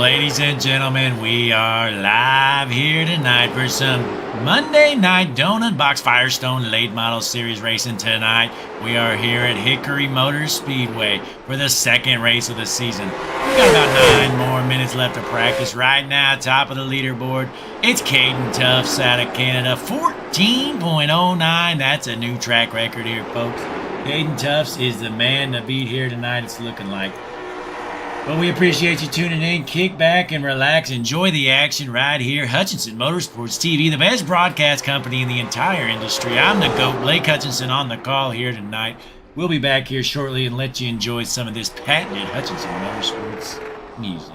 Ladies and gentlemen, we are live here tonight for some Monday Night Donut Box Firestone Late Model Series racing tonight. We are here at Hickory Motor Speedway for the second race of the season. We've got about 9 more minutes left of practice. Right now, top of the leaderboard, it's Caden Tufts out of Canada, 14.09. That's a new track record here, folks. Caden Tufts is the man to beat here tonight, it's looking like. Well, we appreciate you tuning in. Kick back and relax. Enjoy the action right here. Hutchinson Motorsports TV, the best broadcast company in the entire industry. I'm the GOAT, Blake Hutchinson, on the call here tonight. We'll be back here shortly and let you enjoy some of this patented Hutchinson Motorsports music.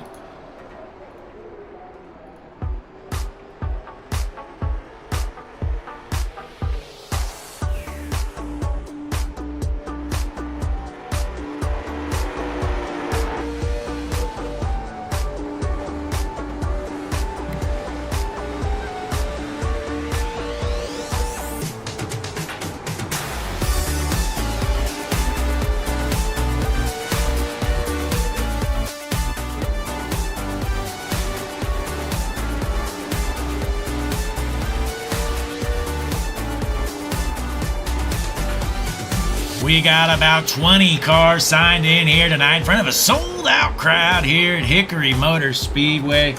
We got about 20 cars signed in here tonight in front of a sold-out crowd here at Hickory Motor Speedway.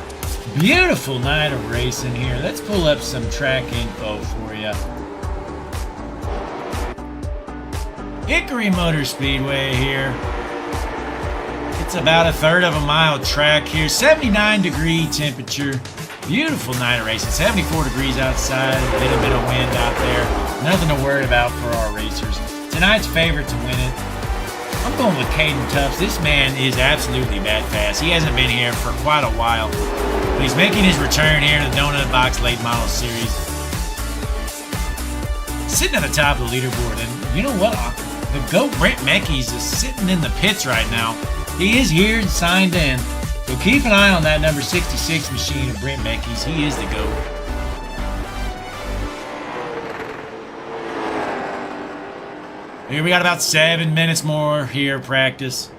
Beautiful night of racing here. Let's pull up some track info for you. Hickory Motor Speedway here. It's about a third of a mile track here. 79-degree temperature. Beautiful night of racing. 74 degrees outside. A little bit of wind out there. Nothing to worry about for our racers. Tonight's favorite to win it, I'm going with Caden Tufts. This man is absolutely bad fast. He hasn't been here for quite a while, but he's making his return here to the Donut Box Late Model Series. Sitting at the top of the leaderboard, and you know what? The GOAT Brent Meckies is sitting in the pits right now. He is here and signed in, so keep an eye on that number 66 machine of Brent Meckies. He is the GOAT. Here we got about 7 minutes more here practice.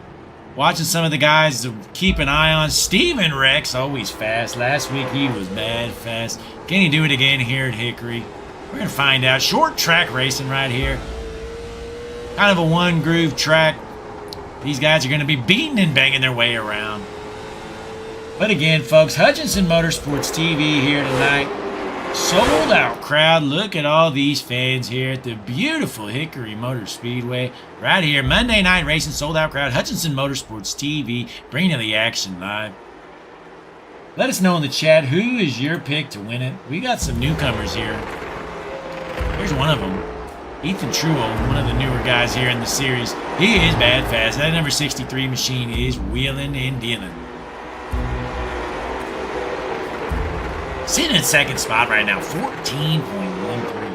Watching some of the guys to keep an eye on. Steven Rex, always fast. Last week he was bad fast. Can he do it again here at Hickory? We're going to find out. Short track racing right here. Kind of a one groove track. These guys are going to be beating and banging their way around. But again, folks, Hutchinson Motorsports TV here tonight. Sold out crowd. Look at all these fans here at the beautiful Hickory Motor Speedway. Right here, Monday night racing, sold out crowd. Hutchinson Motorsports TV, bringing the action live. Let us know in the chat, who is your pick to win it? We got some newcomers here. Here's one of them. Ethan Truo, one of the newer guys here in the series. He is bad fast. That number 63 machine is wheeling and dealing. Sitting in second spot right now, 14.13.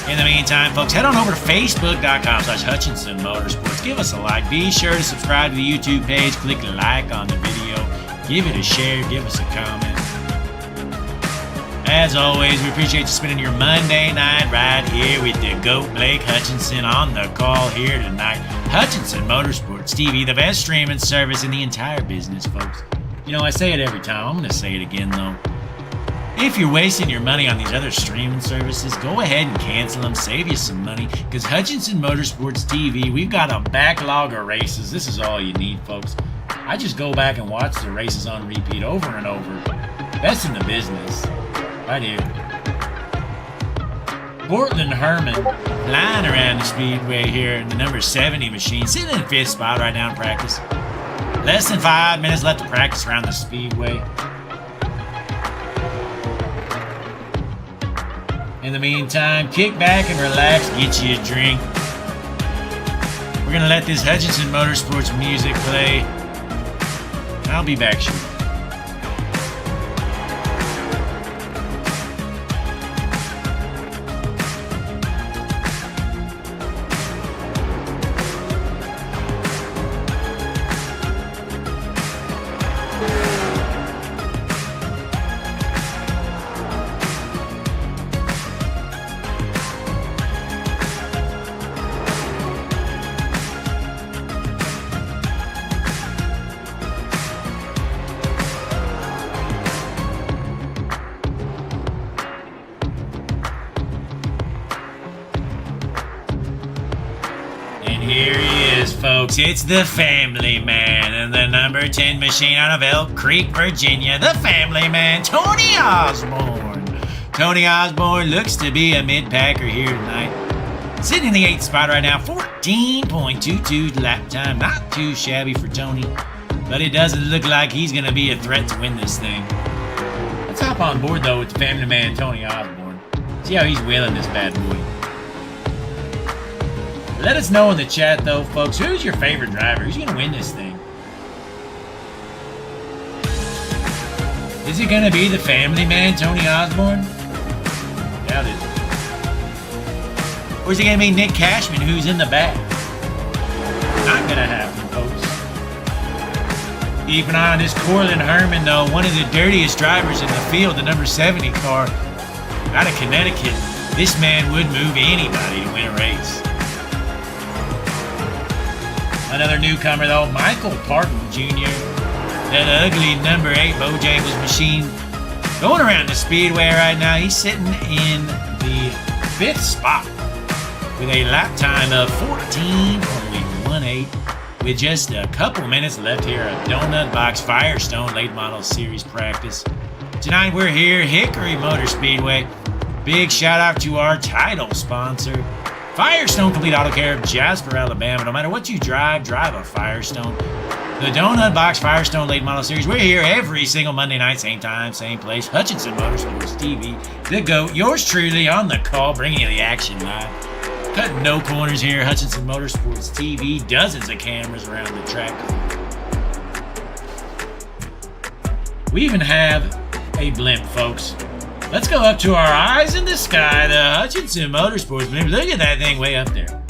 In the meantime, folks, head on over to Facebook.com/Hutchinson Motorsports. Give us a like. Be sure to subscribe to the YouTube page. Click like on the video. Give it a share. Give us a comment. As always, we appreciate you spending your Monday night right here with the GOAT Blake Hutchinson on the call here tonight. Hutchinson Motorsports TV, the best streaming service in the entire business, folks. You know, I say it every time. I'm going to say it again, though. If you're wasting your money on these other streaming services, go ahead and cancel them, save you some money, because Hutchinson Motorsports TV, we've got a backlog of races. This is all you need, folks. I just go back and watch the races on repeat over and over. Best in the business. Right here. Portland Herman flying around the speedway here in the number 70 machine, sitting in 5th spot right now in practice. Less than 5 minutes left to practice around the speedway. In the meantime, kick back and relax, get you a drink. We're We're gonna let this Hutchinson Motorsports music play. I'll be back shortly. Here he is, folks. It's the Family Man and the number 10 machine out of Elk Creek, Virginia. The Family Man, Tony Osborne. Tony Osborne looks to be a mid-packer here tonight. Sitting in the 8th spot right now, 14.22 lap time. Not too shabby for Tony, but it doesn't look like he's going to be a threat to win this thing. Let's hop on board, though, with the Family Man, Tony Osborne. See how he's wheeling this bad boy. Let us know in the chat, though, folks. Who's your favorite driver? Who's going to win this thing? Is it going to be the Family Man, Tony Osborne? Doubt it. Or is it going to be Nick Cashman, who's in the back? Not going to happen, folks. Keep an eye on this Corlin Herman, though. One of the dirtiest drivers in the field, the number 70 car out of Connecticut. This man would move anybody to win a race. Another newcomer, though, Michael Parton Jr. That ugly number 8 Bojangles machine. Going around the Speedway right now. He's sitting in the 5th spot with a lap time of 14.18 with just a couple minutes left here at Donut Box Firestone Late Model Series practice. Tonight we're here, Hickory Motor Speedway. Big shout out to our title sponsor, Firestone Complete Auto Care of Jasper, Alabama. No matter what you drive, drive a Firestone. The Donut Box Firestone Late Model Series. We're here every single Monday night, same time, same place. Hutchinson Motorsports TV. The GOAT. Yours truly on the call, bringing you the action live. Cutting no corners here. Hutchinson Motorsports TV. Dozens of cameras around the track. We even have a blimp, folks. Let's go up to our eyes in the sky, the Hutchinson Motorsports blimp. Look at that thing way up there.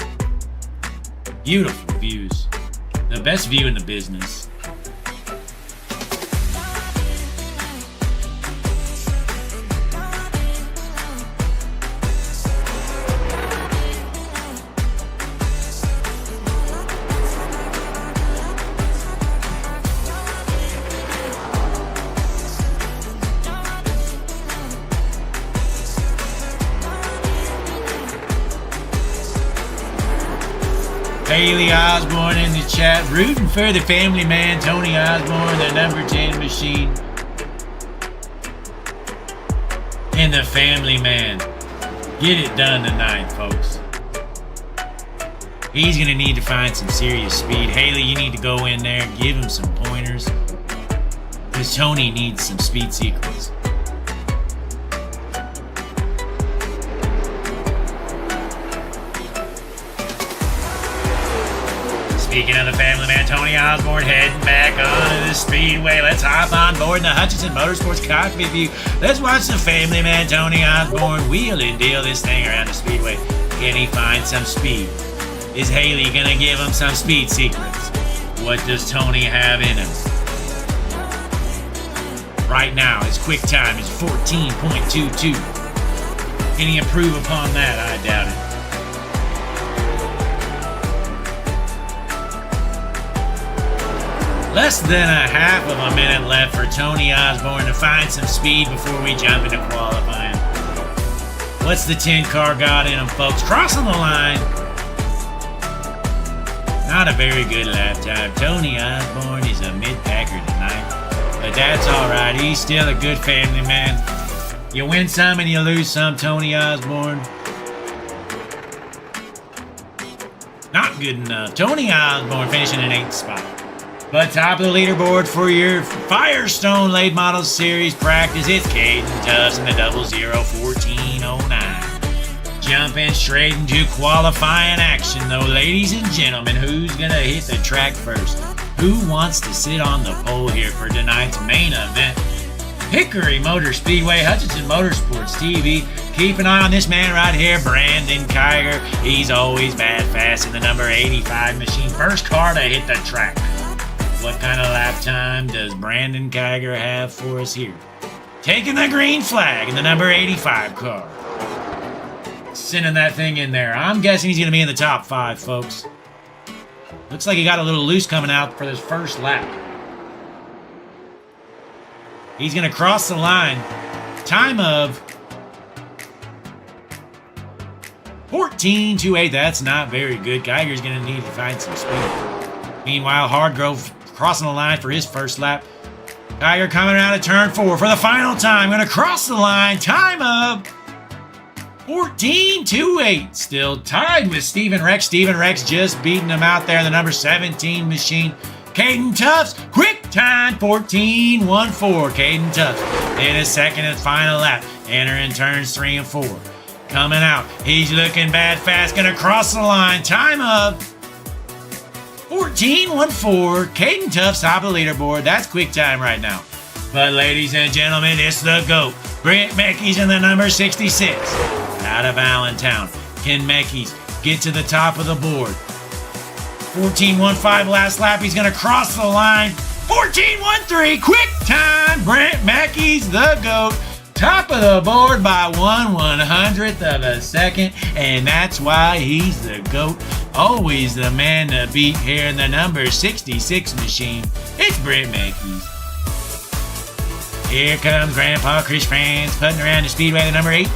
Beautiful views. The best view in the business. Haley Osborne in the chat, rooting for the Family Man, Tony Osborne, the number 10 machine. And the Family Man. Get it done tonight, folks. He's going to need to find some serious speed. Haley, you need to go in there and give him some pointers. Because Tony needs some speed secrets. Speaking of the Family Man, Tony Osborne heading back onto the Speedway. Let's hop on board in the Hutchinson Motorsports cockpit view. Let's watch the Family Man, Tony Osborne, wheel and deal this thing around the Speedway. Can he find some speed? Is Haley going to give him some speed secrets? What does Tony have in him? Right now, his quick time is 14.22. Can he improve upon that? I doubt it. Less than a half of a minute left for Tony Osborne to find some speed before we jump into qualifying. What's the 10 car got in him, folks? Crossing the line. Not a very good lap time. Tony Osborne is a mid-packer tonight. But that's alright. He's still a good Family Man. You win some and you lose some, Tony Osborne. Not good enough. Tony Osborne finishing in 8th spot. But top of the leaderboard for your Firestone Late Model Series practice, it's Caden Tubbs in the 001409. jumping straight into qualifying action, though, ladies and gentlemen. Who's going to hit the track first? Who wants to sit on the pole here for tonight's main event? Hickory Motor Speedway, Hutchinson Motorsports TV. Keep an eye on this man right here, Brandon Kiger. He's always bad fast in the number 85 machine. First car to hit the track. What kind of lap time does Brandon Kiger have for us here? Taking the green flag in the number 85 car. Sending that thing in there. I'm guessing he's going to be in the top 5, folks. Looks like he got a little loose coming out for this first lap. He's going to cross the line. Time of 14.28. That's not very good. Geiger's going to need to find some speed. Meanwhile, Hardgrove crossing the line for his first lap. Geiger coming out of turn 4 for the final time. Going to cross the line. Time of 14.28. Still tied with Steven Rex. Steven Rex just beating him out there. The number 17 machine. Caden Tufts, quick time, 14.14. Caden Tufts in his second and final lap, entering turns 3 and 4. Coming out, he's looking bad fast, gonna cross the line. Time of 14.14. Caden Tufts, top of the leaderboard. That's quick time right now. But ladies and gentlemen, it's the GOAT. Brent Mecky's in the number 66. Out of Allentown. Can Mecky's get to the top of the board? 14.15 last lap. He's going to cross the line. 14.13. Quick time. Brent Mackey's the GOAT. Top of the board by 1/100th of a second. And that's why he's the GOAT. Always the man to beat here in the number 66 machine. It's Brent Mackey's. Here comes Grandpa Chris Franz putting around the Speedway, the number 18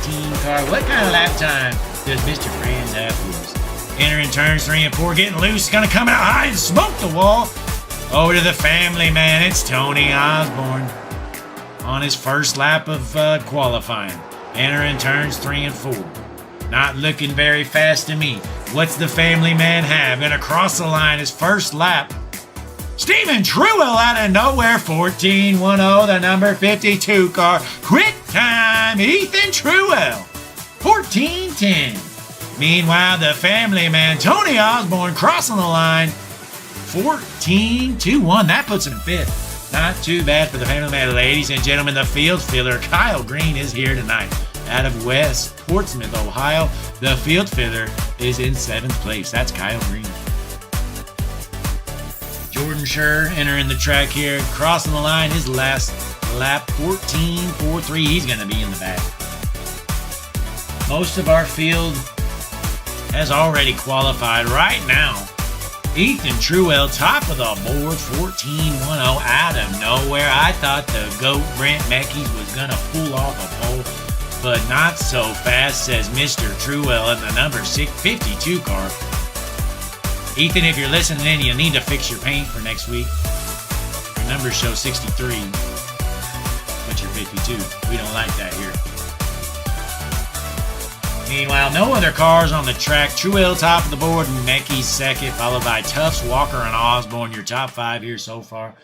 car. What kind of lap time does Mr. Franz have for us? Entering turns 3 and 4, getting loose, gonna come out high and smoke the wall. Over to the family man, it's Tony Osborne on his first lap of qualifying. Entering turns 3 and 4. Not looking very fast to me. What's the family man have? Gonna cross the line his first lap. Stephen Truell out of nowhere, 14.10, the number 52 car. Quick time, Ethan Truell, 14.10. Meanwhile, the family man, Tony Osborne, crossing the line, 14.21. That puts him in 5th. Not too bad for the family man. Ladies and gentlemen, the field filler, Kyle Green, is here tonight. Out of West Portsmouth, Ohio, the field filler is in 7th place. That's Kyle Green. Jordan Scher entering the track here, crossing the line, his last lap, 14.43. He's going to be in the back. Most of our field has already qualified right now. Ethan Truell, top of the board, 14.10 out of nowhere. I thought the GOAT Brent Meckies was going to pull off a pole, but not so fast, says Mr. Truell in the number 52 car. Ethan, if you're listening in, you need to fix your paint for next week. Your numbers show 63, but you're 52. We don't like that here. Meanwhile, no other cars on the track. Truell top of the board, and Mecky's second, followed by Tufts, Walker, and Osborne. Your top 5 here so far.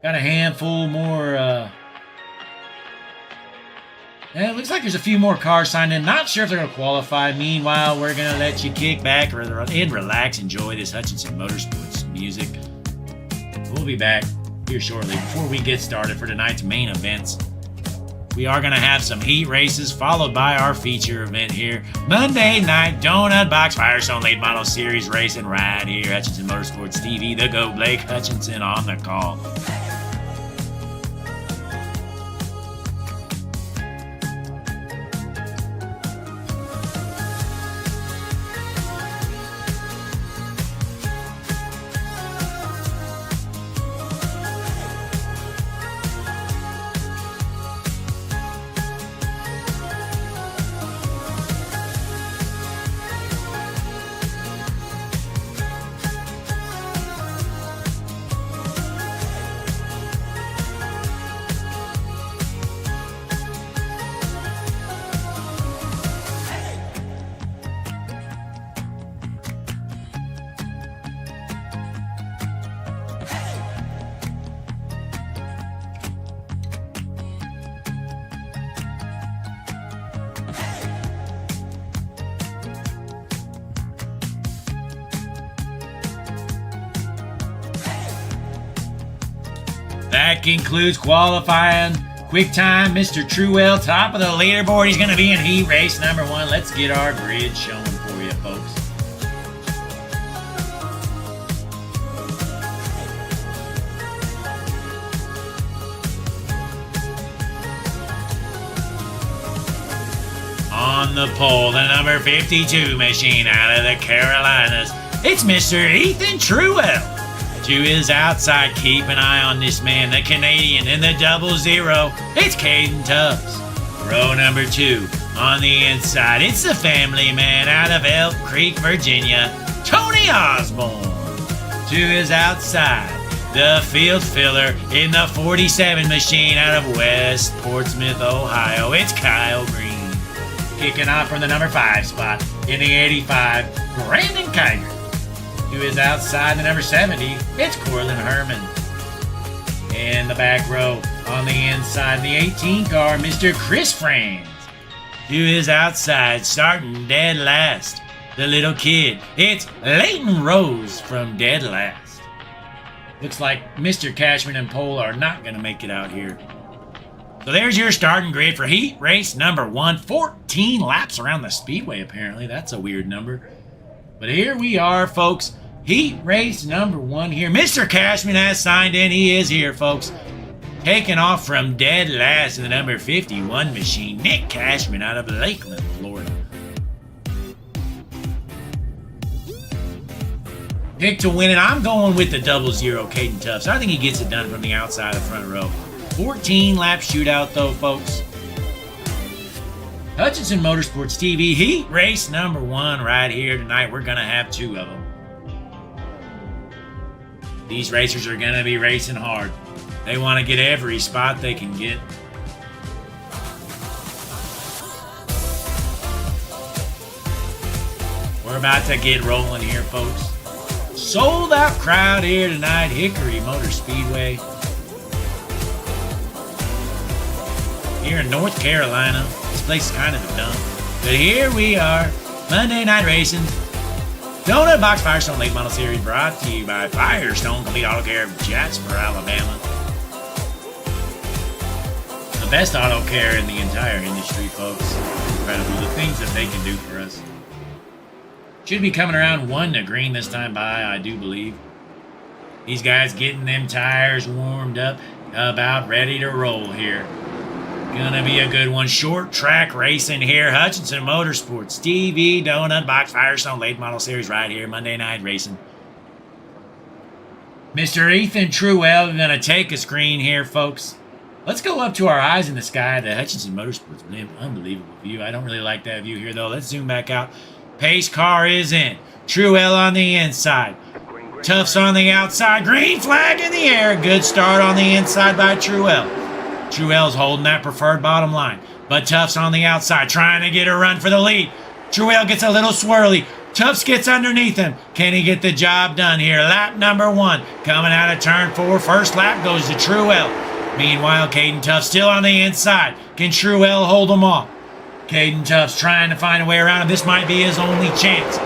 Got a handful more. It looks like there's a few more cars signed in. Not sure if they're going to qualify. Meanwhile, we're going to let you kick back and relax. Enjoy this Hutchinson Motorsports music. We'll be back here shortly. Before we get started for tonight's main events, we are going to have some heat races followed by our feature event here. Monday night Donut Box Firestone Late Model Series racing right here. Hutchinson Motorsports TV. The GOAT Blake Hutchinson on the call. That concludes qualifying. Quick time, Mr. Truwell, top of the leaderboard. He's going to be in heat race number 1. Let's get our grid showing for you, folks. On the pole, the number 52 machine out of the Carolinas. It's Mr. Ethan Truwell. To his outside, keep an eye on this man, the Canadian in the 00. It's Caden Tubbs. Row number 2 on the inside. It's the family man out of Elk Creek, Virginia, Tony Osborne. To his outside, the field filler in the 47 machine out of West Portsmouth, Ohio. It's Kyle Green. Kicking off from the number 5 spot in the 85, Brandon Kiger. To his outside, the number 70, it's Corlin Herman. In the back row, on the inside, the 18 car, Mr. Chris Franz. To his outside, starting dead last, the little kid, it's Leighton Rose from dead last. Looks like Mr. Cashman and Pole are not going to make it out here. So there's your starting grid for heat race number 1. 14 laps around the Speedway, apparently. That's a weird number. But here we are, folks. Heat race number 1 here. Mr. Cashman has signed in. He is here, folks. Taking off from dead last in the number 51 machine, Nick Cashman out of Lakeland, Florida. Pick to win it. I'm going with the 00, Caden Tubbs. I think he gets it done from the outside of the front row. 14 lap shootout, though, folks. Hutchinson Motorsports TV, heat race number 1 right here tonight. We're going to have 2 of them. These racers are going to be racing hard. They want to get every spot they can get. We're about to get rolling here, folks. Sold out crowd here tonight, Hickory Motor Speedway. Here in North Carolina. This place is kind of a dump. But here we are, Monday Night Racing. Donut Box Firestone Late Model Series brought to you by Firestone Complete Auto Care of Jasper, Alabama. The best auto care in the entire industry, folks. Incredible. The things that they can do for us. Should be coming around 1 to green this time by, I do believe. These guys getting them tires warmed up, about ready to roll here. Gonna be a good one. Short track racing here. Hutchinson Motorsports TV, Donut Box Firestone Late Model Series right here. Monday Night Racing. Mr. Ethan Truwell gonna take a screen here, folks. Let's go up to our eyes in the sky. The Hutchinson Motorsports blimp. Unbelievable view. I don't really like that view here, though. Let's zoom back out. Pace car is in. Truwell on the inside. Tufts on the outside. Green flag in the air. Good start on the inside by Truwell. Truwell's holding that preferred bottom line. But Tufts on the outside trying to get a run for the lead. Truwell gets a little swirly. Tufts gets underneath him. Can he get the job done here? Lap number 1. Coming out of turn 4. First lap goes to Truwell. Meanwhile, Caden Tufts still on the inside. Can Truwell hold him off? Caden Tufts trying to find a way around him. This might be his only chance.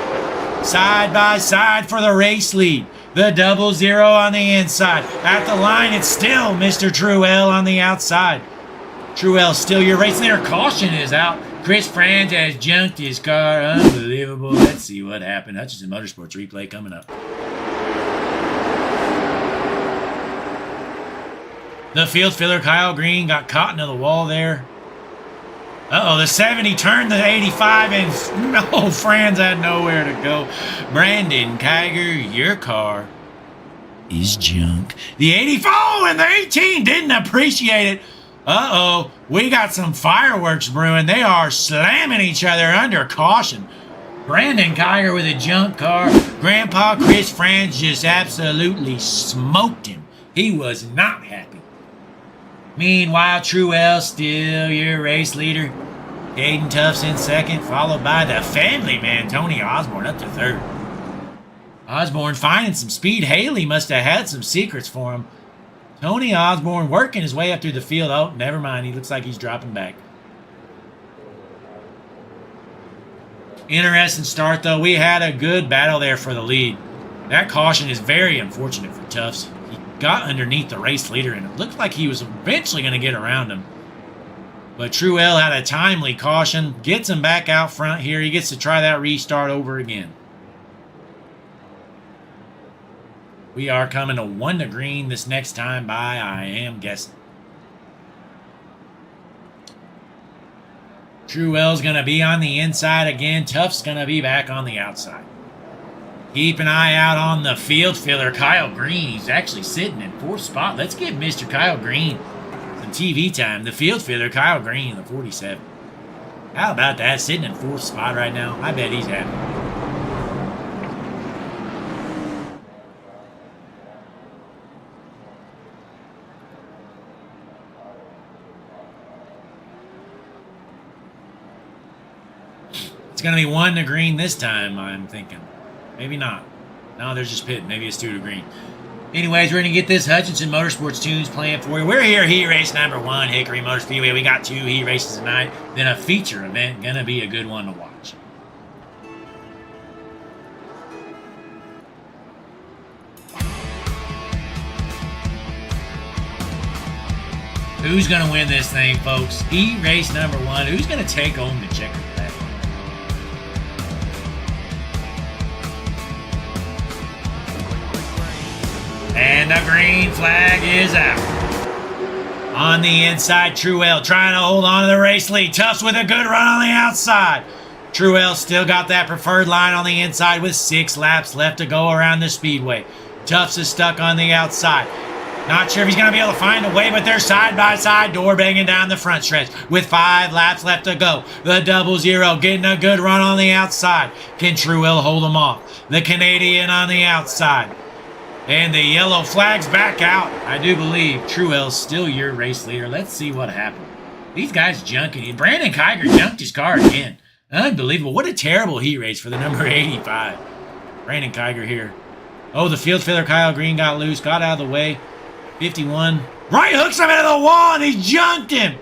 Side by side for the race lead. The 00 on the inside. At the line, it's still Mr. Truwell on the outside. Truwell still your race leader. Caution is out. Chris Franz has junked his car. Unbelievable. Let's see what happened. Hutchinson Motorsports replay coming up. The field filler, Kyle Green, got caught into the wall there. Uh-oh, the 70 turned the 85, and no, Franz had nowhere to go. Brandon Kiger, your car is junk. The 84 and the 18 didn't appreciate it. Uh-oh, we got some fireworks brewing. They are slamming each other under caution. Brandon Kiger with a junk car. Grandpa Chris Franz just absolutely smoked him. He was not happy. Meanwhile, Truwell still your race leader. Caden Tufts in second, followed by the family man, Tony Osborne, up to third. Osborne finding some speed. Haley must have had some secrets for him. Tony Osborne working his way up through the field. Oh, never mind. He looks like he's dropping back. Interesting start, though. We had a good battle there for the lead. That caution is very unfortunate for Tufts. He got underneath the race leader, and it looked like he was eventually going to get around him. But Truel had a timely caution, gets him back out front here. He gets to try that restart over again. We are coming to 1 to green this next time by, I am guessing. Truel's going to be on the inside again. Tuff's going to be back on the outside. Keep an eye out on the field filler, Kyle Green. He's actually sitting in 4th spot. Let's give Mr. Kyle Green some TV time. The field filler, Kyle Green, the 47. How about that? Sitting in 4th spot right now. I bet he's happy. It's going to be 1 to green this time, I'm thinking. Maybe not. No, they're just pitting. Maybe it's 2 to green. Anyways, we're going to get this Hutchinson Motorsports tunes playing for you. We're here, heat race number 1, Hickory Motor Speedway. We got 2 heat races tonight. Then a feature event. Going to be a good one to watch. Who's going to win this thing, folks? Heat race number 1. Who's going to take home the checker flag? And the green flag is out. On the inside, Truel trying to hold on to the race lead. Tuffs with a good run on the outside. Truel still got that preferred line on the inside with 6 laps left to go around the speedway. Tuffs is stuck on the outside. Not sure if he's going to be able to find a way, but they're side by side, door banging down the front stretch with 5 laps left to go. The 00 getting a good run on the outside. Can Truel hold him off? The Canadian on the outside. And the yellow flag's back out. I do believe Truel's still your race leader. Let's see what happened. These guys junking. Brandon Kiger junked his car again. Unbelievable. What a terrible heat race for the number 85. Brandon Kiger here. Oh, the field filler Kyle Green got loose. Got out of the way. 51. Right hooks him into the wall and he junked him.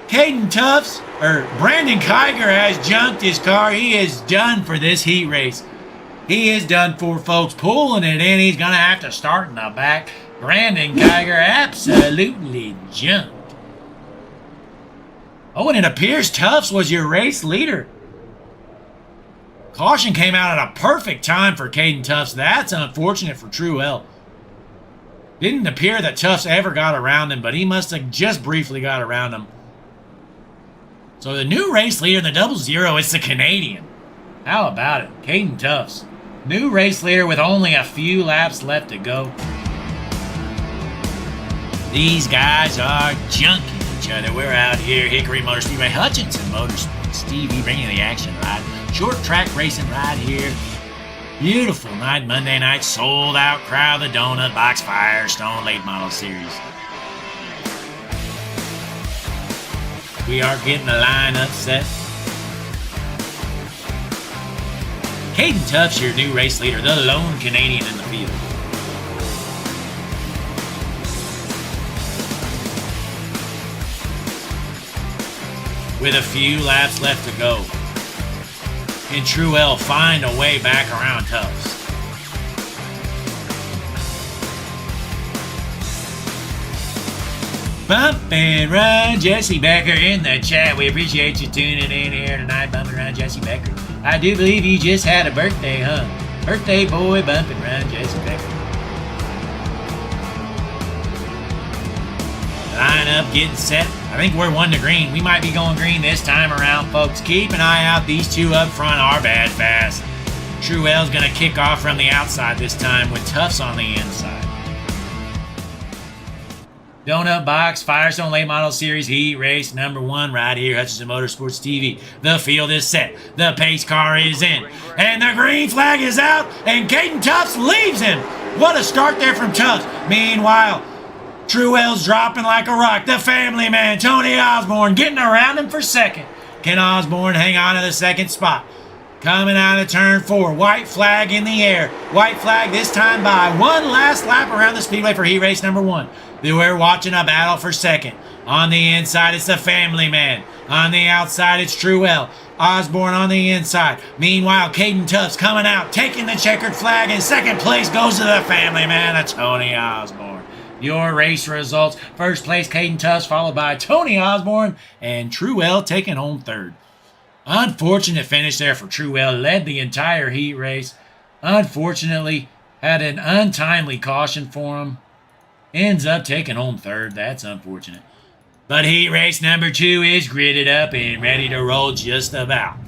Brandon Kiger has junked his car. He is done for this heat race. He is done for, folks. Pulling it in. He's going to have to start in the back. Brandon Kiger absolutely jumped. Oh, and it appears Tuffs was your race leader. Caution came out at a perfect time for Caden Tuffs. That's unfortunate for Truel. Didn't appear that Tuffs ever got around him, but he must have just briefly got around him. So the new race leader in the 00 is the Canadian. How about it? Caden Tuffs. New race leader with only a few laps left to go. These guys are junking each other. We're out here, Hickory Motor Speedway, Hutchinson Motorsports TV, bringing the action right. Short track racing right here. Beautiful night, Monday night, sold out crowd, the Donut Box Firestone Late Model Series. We are getting the lineup set. Caden Tuffs, your new race leader, the lone Canadian in the field. With a few laps left to go. Can Truel find a way back around Tuffs? Bump and run, Jesse Becker in the chat. We appreciate you tuning in here tonight. Bump and run, Jesse Becker. I do believe you just had a birthday, huh? Birthday boy, bump and run, Jesse Becker. Line up, getting set. I think we're 1 to green. We might be going green this time around, folks. Keep an eye out. These 2 up front are bad fast. Truel's going to kick off from the outside this time with Tuffs on the inside. Donut Box, Firestone Late Model Series Heat Race number 1 right here, Hutchinson Motorsports TV. The field is set. The pace car is in. And the green flag is out. And Caden Tuffs leaves him. What a start there from Tuffs. Meanwhile, Truel's dropping like a rock. The family man, Tony Osborne, getting around him for second. Can Osborne hang on to the second spot? Coming out of turn 4. White flag in the air. White flag this time by. One last lap around the speedway for heat race number 1. We're watching a battle for second. On the inside, it's the family man. On the outside, it's Truell. Osborne on the inside. Meanwhile, Caden Tuff's coming out, taking the checkered flag. In second place goes to the family man, Tony Osborne. Your race results. First place, Caden Tuffs, followed by Tony Osborne, and Truell taking home third. Unfortunate finish there for Truell. Led the entire heat race. Unfortunately, had an untimely caution for him. Ends up taking home third. That's unfortunate. But heat race number 2 is gridded up and ready to roll just about.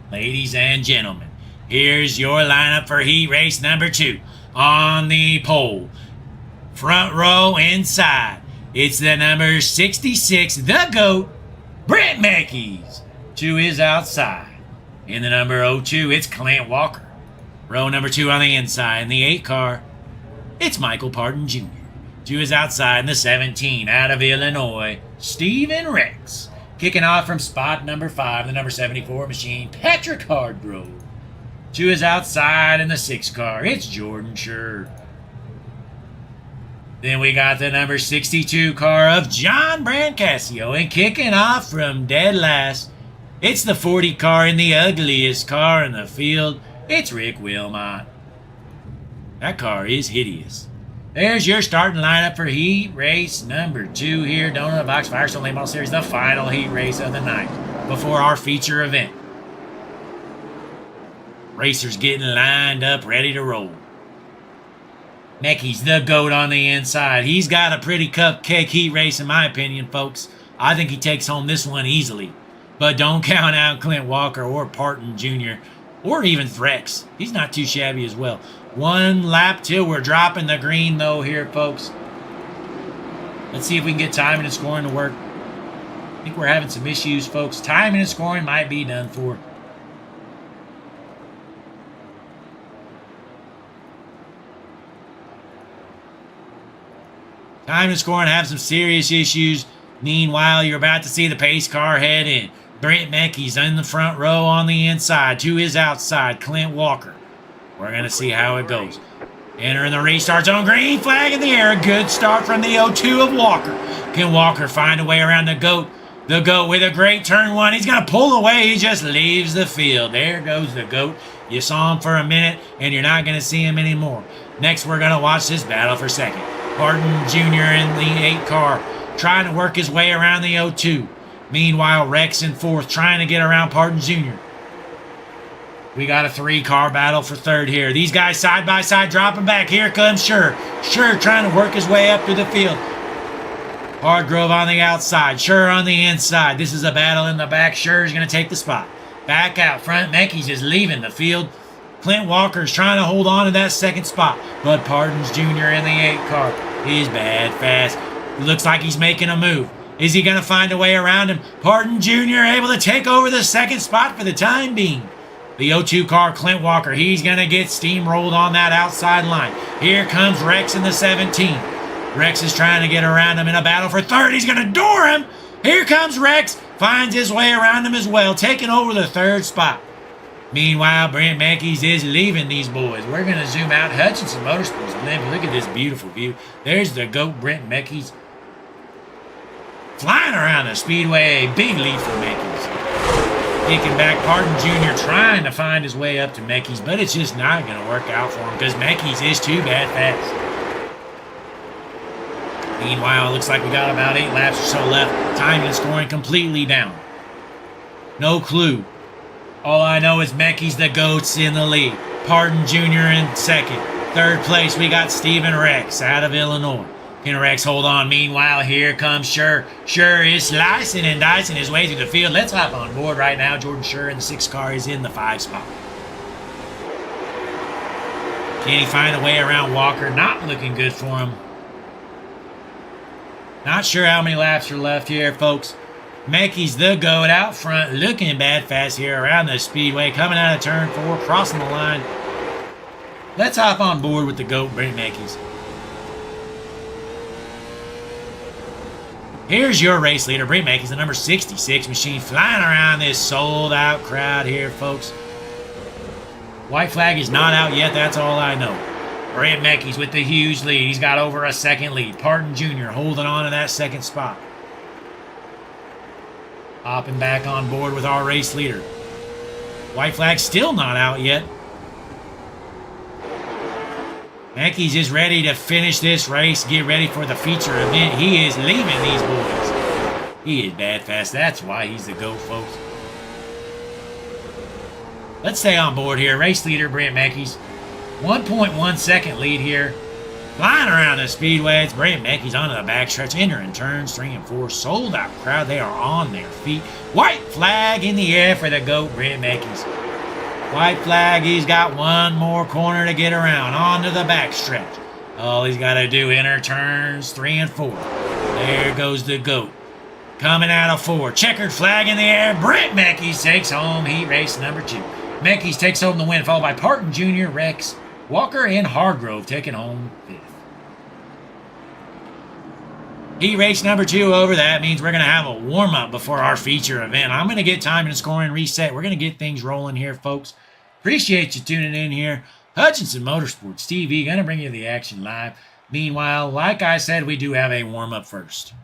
Ladies and gentlemen, here's your lineup for heat race number 2. On the pole, front row inside, it's the number 66, the GOAT, Brent Mackey's. To his outside. In the number 02, it's Clint Walker. Row number 2 on the inside. In the 8 car, it's Michael Parton Jr. To his outside in the 17, out of Illinois, Stephen Rex. Kicking off from spot number 5, the number 74 machine, Patrick Hardgrove. To his outside in the 6 car, it's Jordan Scher. Then we got the number 62 car of John Brancassio. And kicking off from dead last, it's the 40 car in the ugliest car in the field. It's Rick Wilmot. That car is hideous. There's your starting lineup for heat race number 2 here. Donut Box Firestone Late Model Series, the final heat race of the night before our feature event. Racers getting lined up, ready to roll. Mackey's the GOAT on the inside. He's got a pretty cupcake heat race in my opinion, folks. I think he takes home this one easily. But don't count out Clint Walker or Parton Jr. or even Rex. He's not too shabby as well. 1 lap till we're dropping the green, though, here, folks. Let's see if we can get timing and scoring to work. I think we're having some issues, folks. Timing and scoring might be done for. Timing and scoring have some serious issues. Meanwhile, you're about to see the pace car head in. Brent Mackey's in the front row on the inside. To his outside, Clint Walker. We're going to see how it goes. Entering the restart zone. Green flag in the air. A good start from the 02 of Walker. Can Walker find a way around the GOAT? The GOAT with a great turn 1. He's going to pull away. He just leaves the field. There goes the GOAT. You saw him for a minute, and you're not going to see him anymore. Next, we're going to watch this battle for second. Parton Jr. in the 8 car, trying to work his way around the 02. Meanwhile, Rex in 4th, trying to get around Parton Jr. We got a 3-car battle for 3rd here. These guys side by side dropping back. Here comes Scher. Scher trying to work his way up to the field. Hardgrove on the outside. Scher on the inside. This is a battle in the back. Scher is going to take the spot. Back out front. Mackey's is leaving the field. Clint Walker's trying to hold on to that 2nd spot. But Parton's Jr. in the 8 car is bad fast. It looks like he's making a move. Is he going to find a way around him? Parton Jr. able to take over the 2nd spot for the time being. The 02 car, Clint Walker, he's going to get steamrolled on that outside line. Here comes Rex in the 17. Rex is trying to get around him in a battle for 3rd. He's going to door him. Here comes Rex. Finds his way around him as well, taking over the 3rd spot. Meanwhile, Brent Mackey's is leaving these boys. We're going to zoom out. Hutchinson Motorsports. Look at this beautiful view. There's the GOAT, Brent Mackey's. Flying around the speedway. A big lead for Mackey's. Kicking back, Parton Jr. trying to find his way up to Mackey's, but it's just not going to work out for him because Mackey's is too bad fast. Meanwhile, it looks like we got about 8 laps or so left. Timing and scoring completely down. No clue. All I know is Mackey's the GOAT's in the lead. Parton Jr. in 2nd. 3rd place, we got Stephen Rex out of Illinois. Can Rex hold on? Meanwhile, here comes Scher. Scher is slicing and dicing his way through the field. Let's hop on board right now. Jordan Scher in the 6 car is in the 5 spot. Can he find a way around Walker? Not looking good for him. Not sure how many laps are left here, folks. Mackey's the GOAT out front, looking bad fast here around the speedway, coming out of turn 4, crossing the line. Let's hop on board with the GOAT, Brent Mackey's. Here's your race leader, Brent Mackey's the number 66 machine, flying around this sold-out crowd here, folks. White flag is not out yet, that's all I know. Brent Mackey's with the huge lead. He's got over a second lead. Parton Jr. holding on to that second spot. Hopping back on board with our race leader. White flag still not out yet. Mackey's just ready to finish this race, get ready for the feature event. He is leaving these boys. He is bad fast. That's why he's the GOAT, folks. Let's stay on board here. Race leader, Brent Mackey's. 1.1 second lead here. Flying around the speedway. It's Brent Mackey's onto the backstretch, entering turns 3 and 4. Sold out crowd. They are on their feet. White flag in the air for the GOAT, Brent Mackey's. White flag, he's got one more corner to get around onto the backstretch. All he's got to do, enter turns 3 and 4. There goes the GOAT. Coming out of 4. Checkered flag in the air. Brent Mackey's takes home heat race number 2. Mackey's takes home the win, followed by Parton Jr., Rex, Walker, and Hargrove taking home 5th. Heat race number 2 over. That means we're going to have a warm-up before our feature event. I'm going to get time and scoring reset. We're going to get things rolling here, folks. Appreciate you tuning in here. Hutchinson Motorsports TV, going to bring you the action live. Meanwhile, like I said, we do have a warm-up first. So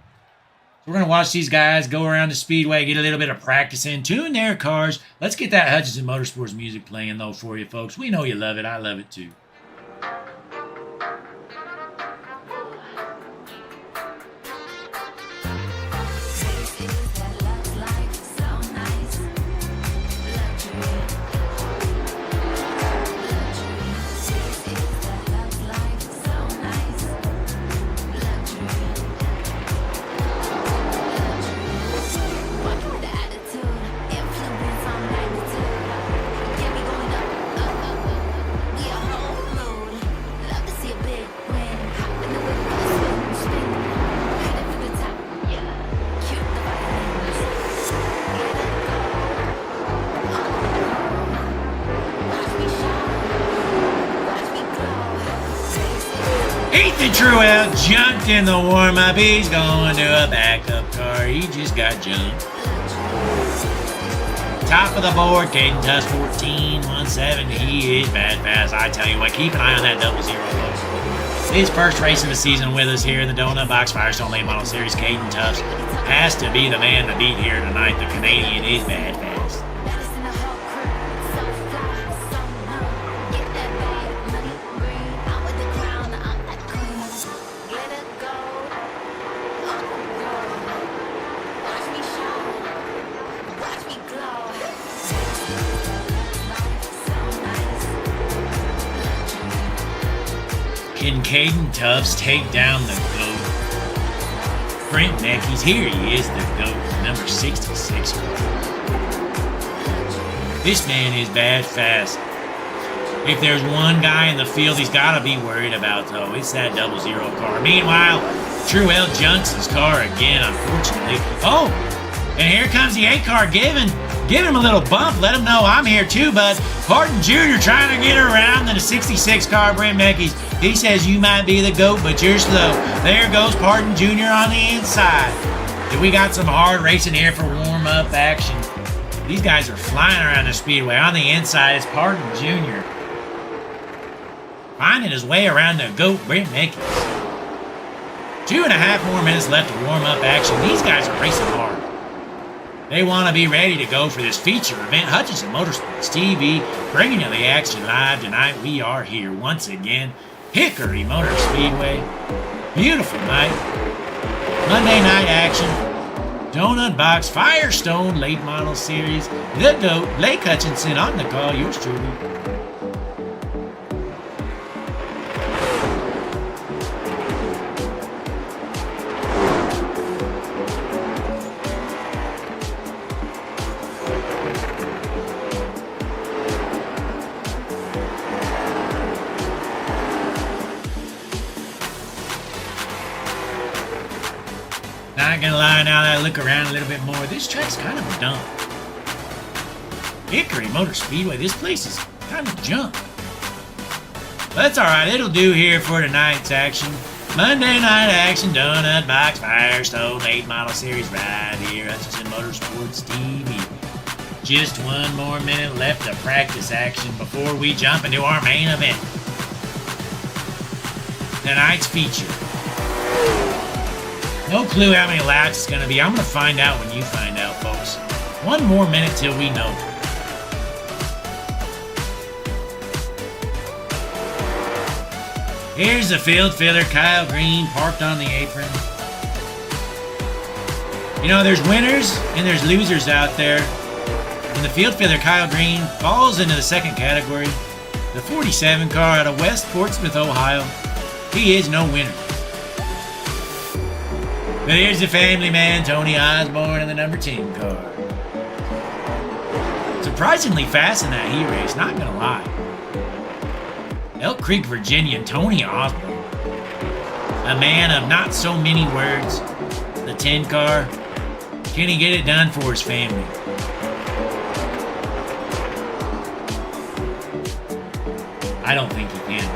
we're going to watch these guys go around the speedway, get a little bit of practice in, tune their cars. Let's get that Hutchinson Motorsports music playing, though, for you, folks. We know you love it. I love it, too. Truell jumped in the warm-up. He's going to a backup car. He just got jumped. Top of the board, Caden Tuss 14-170. He is bad fast. I tell you what, keep an eye on that 00. His first race of the season with us here in the Donut Box Firestone Late Model Series. Caden Tuss has to be the man to beat here tonight. The Canadian is bad fast. Can Caden Tuss take down the GOAT? Brent Mackey's here. He is the GOAT, number 66. This man is bad fast. If there's one guy in the field he's got to be worried about, though, it's that 00 car. Meanwhile, Truell Johnson's car again, unfortunately. Oh, and here comes the 8 car. Give him a little bump. Let him know I'm here too, bud. Parton Jr. trying to get around the 66 car, Brent Mackey's. He says you might be the GOAT, but you're slow. There goes Parton Jr. on the inside. And we got some hard racing here for warm-up action. These guys are flying around the speedway. On the inside, it's Parton Jr. finding his way around the GOAT, Brent Mackey's. 2.5 more minutes left to warm up action. These guys are racing hard. They want to be ready to go for this feature event. Hutchinson Motorsports TV, bringing you the action live tonight. We are here once again. Hickory Motor Speedway. Beautiful night. Monday night action. Donut Box Firestone Late Model Series. The GOAT, Lake Hutchinson on the call. Yours truly. Not gonna lie, now that I look around a little bit more, this track's kind of a dump. Hickory Motor Speedway, this place is kind of junk. But that's alright, it'll do here for tonight's action. Monday night action, donut box, Firestone, 8 model series right here, Hutchinson Motorsports TV. Just one more minute left of practice action before we jump into our main event. Tonight's feature. No clue how many laps it's going to be. I'm going to find out when you find out, folks. One more minute till we know. Here's the field filler, Kyle Green, parked on the apron. You know, there's winners and there's losers out there. And the field filler, Kyle Green, falls into the second category. The 47 car out of West Portsmouth, Ohio. He is no winner. But here's the family man, Tony Osborne, in the number 10 car. Surprisingly fast in that heat race, not gonna lie. Elk Creek, Virginia, Tony Osborne. A man of not so many words. The 10 car. Can he get it done for his family? I don't think he can.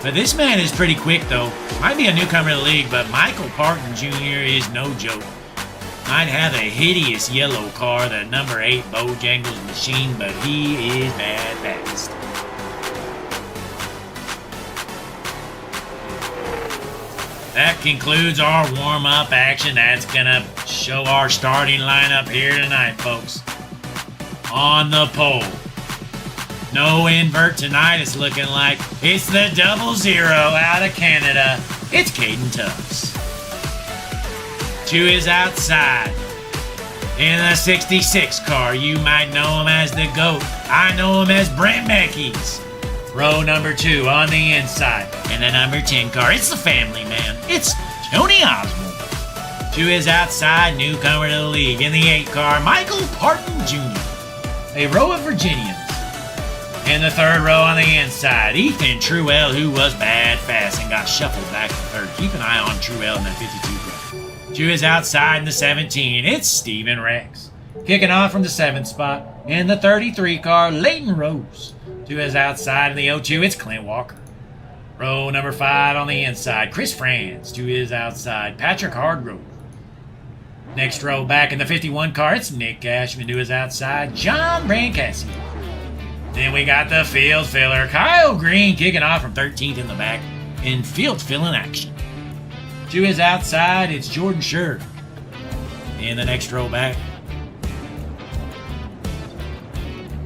But this man is pretty quick, though. Might be a newcomer to the league, but Michael Parton Jr. is no joke. Might have a hideous yellow car, that number 8 Bojangles machine, but he is bad fast. That concludes our warm-up action. That's gonna show our starting lineup here tonight, folks. On the pole. No invert tonight, it's looking like. It's the 00 out of Canada. It's Caden Tufts. To his outside. In the 66 car, you might know him as the GOAT. I know him as Brent Meckies. Row number 2 on the inside. In the number 10 car, it's the family man. It's Tony Osborne. To his outside, newcomer to the league. In the 8 car, Michael Parton Jr. A row of Virginians. In the 3rd row on the inside, Ethan Truell, who was bad fast and got shuffled back to 3rd. Keep an eye on Truell in that 52 car. To his outside in the 17, it's Steven Rex. Kicking off from the 7th spot. In the 33 car, Leighton Rose. To his outside in the 02, it's Clint Walker. Row number 5 on the inside, Chris Franz. To his outside, Patrick Hardgrove. Next row back in the 51 car, it's Nick Cashman. To his outside, John Brancassidy. Then we got the field filler, Kyle Green, kicking off from 13th in the back in field filling action. To his outside, it's Jordan Scher. In the next row back,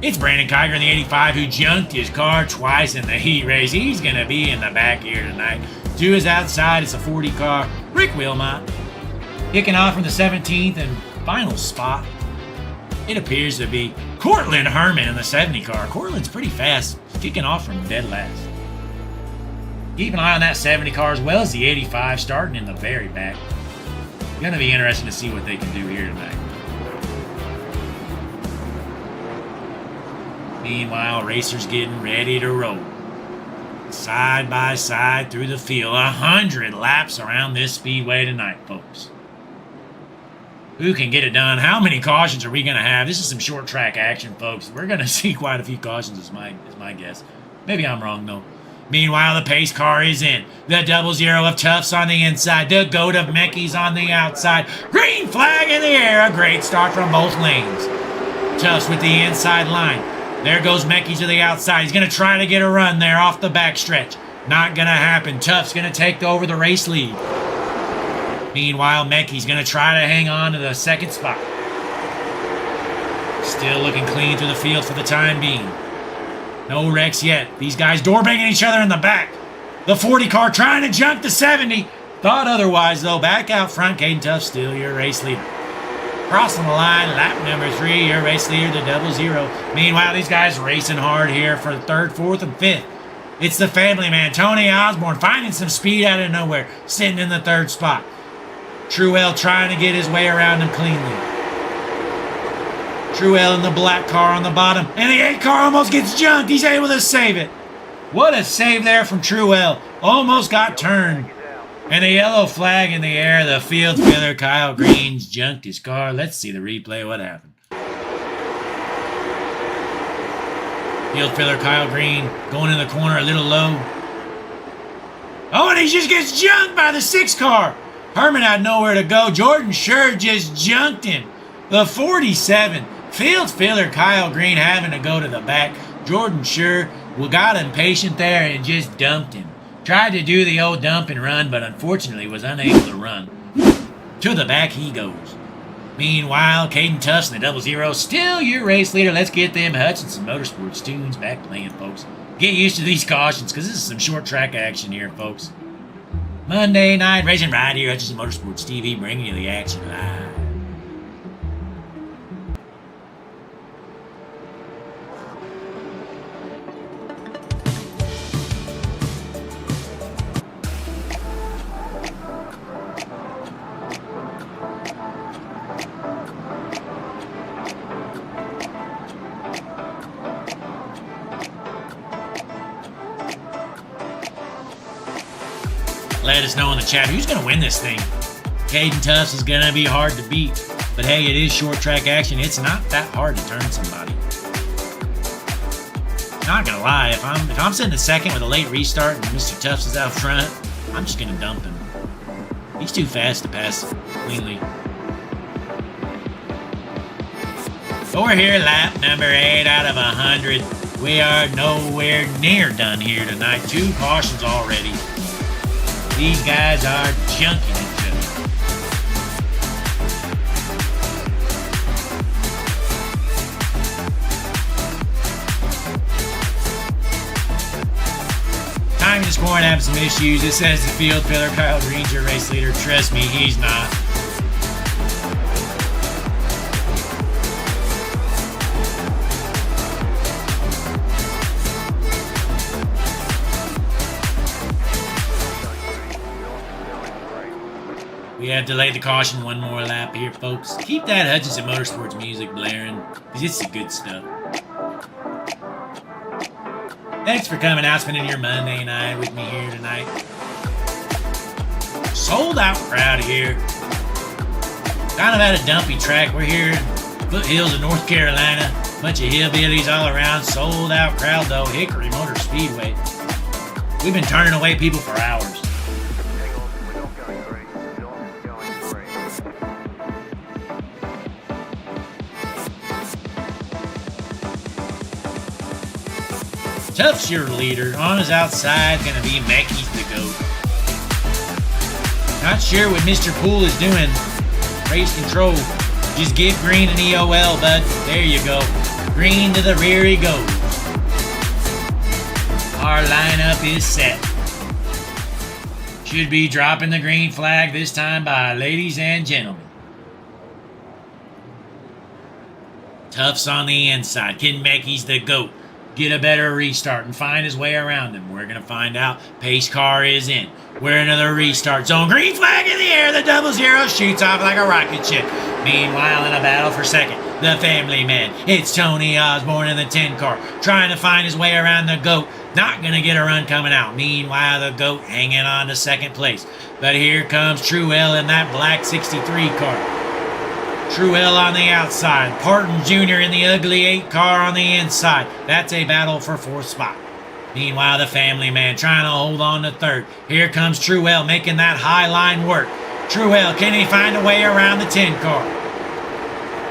it's Brandon Kiger in the 85, who junked his car twice in the heat race. He's going to be in the back here tonight. To his outside, it's a 40 car, Rick Wilmot. Kicking off from the 17th and final spot, it appears to be Cortland Herman in the 70 car. Cortland's pretty fast, kicking off from dead last. Keep an eye on that 70 car as well as the 85 starting in the very back. Going to be interesting to see what they can do here tonight. Meanwhile, racers getting ready to roll. Side by side through the field. 100 laps around this speedway tonight, folks. Who can get it done? How many cautions are we going to have? This is some short track action, folks. We're going to see quite a few cautions is my guess. Maybe I'm wrong, though. Meanwhile, the pace car is in. The 00 of Tufts on the inside. The GOAT of Meckies on the outside. Green flag in the air. A great start from both lanes. Tufts with the inside line. There goes Meckies to the outside. He's going to try to get a run there off the backstretch. Not going to happen. Tufts going to take over the race lead. Meanwhile, Meckies going to try to hang on to the 2nd spot. Still looking clean through the field for the time being. No wrecks yet. These guys door banging each other in the back. The 40 car trying to jump the 70. Thought otherwise, though. Back out front, Caden Tufts still your race leader. Crossing the line, lap number 3, your race leader, the 00. Meanwhile, these guys racing hard here for the 3rd, 4th, and 5th. It's the family man, Tony Osborne, finding some speed out of nowhere, sitting in the 3rd spot. Truell trying to get his way around him cleanly. Truell in the black car on the bottom, and the 8 car almost gets junked. He's able to save it. What a save there from Truell. Almost got turned. And a yellow flag in the air. The field filler, Kyle Green's junked his car. Let's see the replay. What happened? Field filler, Kyle Green, going in the corner a little low. Oh, and he just gets junked by the 6 car. Herman had nowhere to go. Jordan sure just junked him. The 47. Field filler Kyle Green having to go to the back. Jordan sure got impatient there and just dumped him. Tried to do the old dump and run, but unfortunately was unable to run. To the back he goes. Meanwhile, Caden Tufts in the 00, still your race leader. Let's get them Hutchinson Motorsports tunes back playing, folks. Get used to these cautions, because this is some short track action here, folks. Monday night racing right here, Hutchinson Motorsports TV, bringing you the action live. Let us know in the chat who's going to win this thing. Caden Tufts is going to be hard to beat. But hey, it is short track action. It's not that hard to turn somebody. Not going to lie, if I'm sitting in second with a late restart and Mr. Tufts is out front, I'm just going to dump him. He's too fast to pass cleanly. So we're here, lap number 8 out of 100. We are nowhere near done here tonight. 2 cautions already. These guys are junking each other. Timing this morning having some issues. It says the field filler Kyle Green's your race leader. Trust me, he's not. We have delayed the caution one more lap here, folks. Keep that Hutchinson Motorsports music blaring, because it's the good stuff. Thanks for coming out, spending your Monday night with me here tonight. Sold out crowd here. Kind of at a dumpy track. We're here in foothills of North Carolina. Bunch of hillbillies all around. Sold out crowd though. Hickory Motor Speedway. We've been turning away people for hours. Tufts your leader. On his outside, gonna be Mackey's the GOAT. Not sure what Mr. Poole is doing. Race control. Just give Green an EOL, bud. There you go. Green to the rear he goes. Our lineup is set. Should be dropping the green flag this time by ladies and gentlemen. Tufts on the inside. Can Mackey's the GOAT get a better restart and find his way around him? We're going to find out. Pace car is in. We're another restart zone. Green flag in the air. The 00 shoots off like a rocket ship. Meanwhile, in a battle for second, the family man. It's Tony Osborne in the 10 car trying to find his way around the GOAT. Not going to get a run coming out. Meanwhile, the GOAT hanging on to second place. But here comes Truell in that black 63 car. Truell on the outside. Parton Jr. in the ugly 8 car on the inside. That's a battle for 4th spot. Meanwhile, the family man trying to hold on to 3rd. Here comes Truell making that high line work. Truell, can he find a way around the 10 car?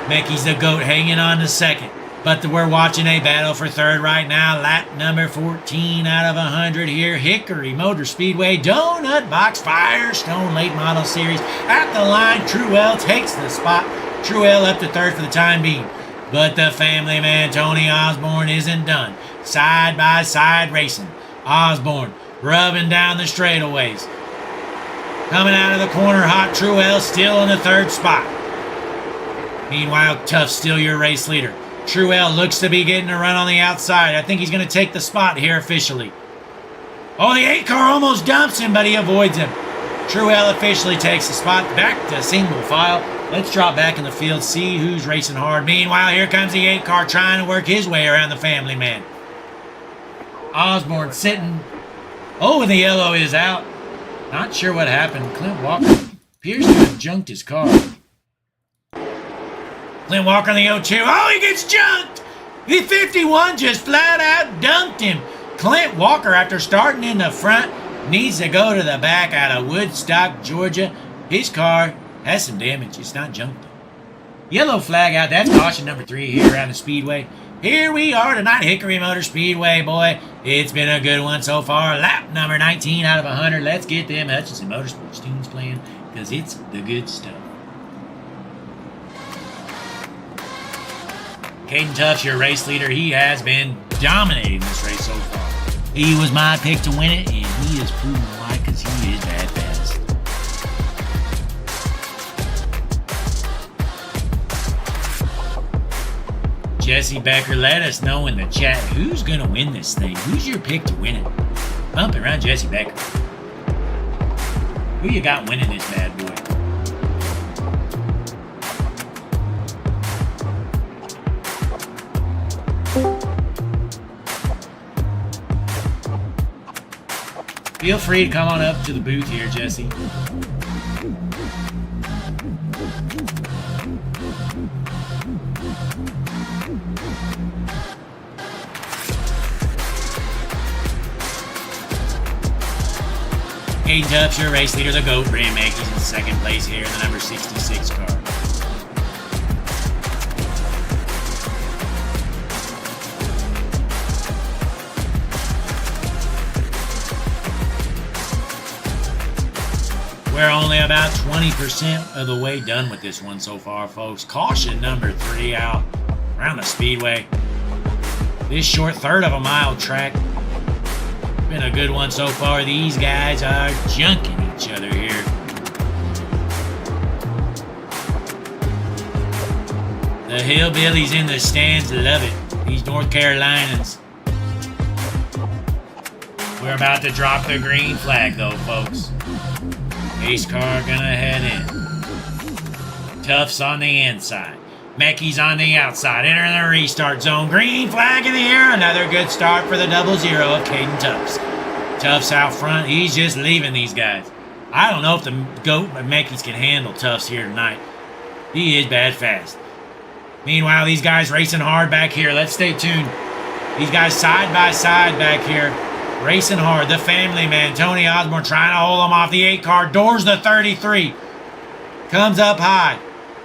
Mackey's the GOAT hanging on to 2nd. But we're watching a battle for 3rd right now. Lap number 14 out of 100 here. Hickory Motor Speedway Donut Box Firestone Late Model Series. At the line, Truell takes the spot. Truell up to 3rd for the time being. But the family man, Tony Osborne, isn't done. Side by side racing. Osborne rubbing down the straightaways. Coming out of the corner hot. Truell still in the 3rd spot. Meanwhile, Tufts still your race leader. Truell looks to be getting a run on the outside. I think he's going to take the spot here officially. Oh, the 8 car almost dumps him, but he avoids him. Truell officially takes the spot back to single file. Let's drop back in the field, see who's racing hard. Meanwhile, here comes the 8 car trying to work his way around the family man. Osborne sitting. Oh, and the yellow is out. Not sure what happened. Clint Walker appears to have junked his car. Clint Walker in the 02. Oh, he gets junked! The 51 just flat out dunked him. Clint Walker, after starting in the front, needs to go to the back out of Woodstock, Georgia. His car has some damage. It's not junk though. Yellow flag out. That's caution number 3 here around the Speedway. Here we are tonight, Hickory Motor Speedway, boy. It's been a good one so far. Lap number 19 out of 100. Let's get them Hutchinson Motorsports tunes playing, because it's the good stuff. Caden Tuff's your race leader. He has been dominating this race so far. He was my pick to win it, and he is proving why, because he is bad fast. Jesse Becker, let us know in the chat who's going to win this thing. Who's your pick to win it? Bump it around Jesse Becker. Who you got winning this bad boy? Feel free to come on up to the booth here, Jesse. Caden Tuff's your race leader, the GOAT. Brand Mackey's in second place here in the number 66 car. We're only about 20% of the way done with this one so far, folks. Caution number 3 out around the Speedway. This short third of a mile track. Been a good one so far. These guys are junking each other here. The hillbillies in the stands love it. These North Carolinians. We're about to drop the green flag though, folks. Ace car gonna head in. Tuff's on the inside. Mackey's on the outside. Entering the restart zone. Green flag in the air. Another good start for the 0-0 of Caden Tuff's. Tuff's out front. He's just leaving these guys. I don't know if the GOAT but Mackey's can handle Tuff's here tonight. He is bad fast. Meanwhile, these guys racing hard back here. Let's stay tuned. These guys side by side back here. Racing hard. The family man, Tony Osborne, trying to hold him off the 8 car. Doors the 33. Comes up high.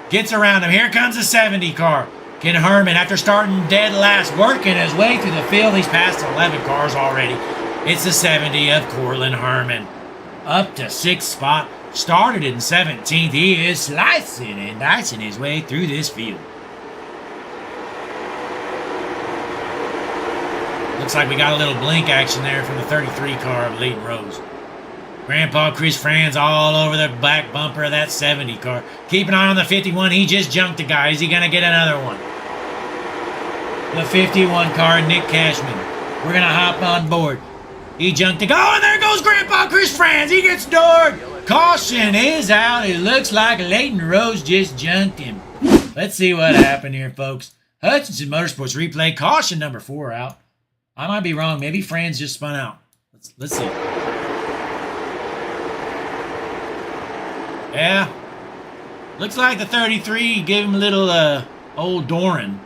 Gets around him. Here comes the 70 car. Ken Herman, after starting dead last, working his way through the field. He's passed 11 cars already. It's the 70 of Corlin Herman. Up to 6th spot. Started in 17th. He is slicing and dicing his way through this field. Looks like we got a little blink action there from the 33 car of Leighton Rose. Grandpa Chris Franz all over the back bumper of that 70 car. Keep an eye on the 51. He just junked a guy. Is he going to get another one? The 51 car, Nick Cashman. We're going to hop on board. He junked a guy. Oh, and there goes Grandpa Chris Franz. He gets doored. Caution is out. It looks like Leighton Rose just junked him. Let's see what happened here, folks. Hutchinson Motorsports replay. Caution number 4 out. I might be wrong. Maybe Franz just spun out. Let's see. Yeah. Looks like the 33 gave him a little old Doran.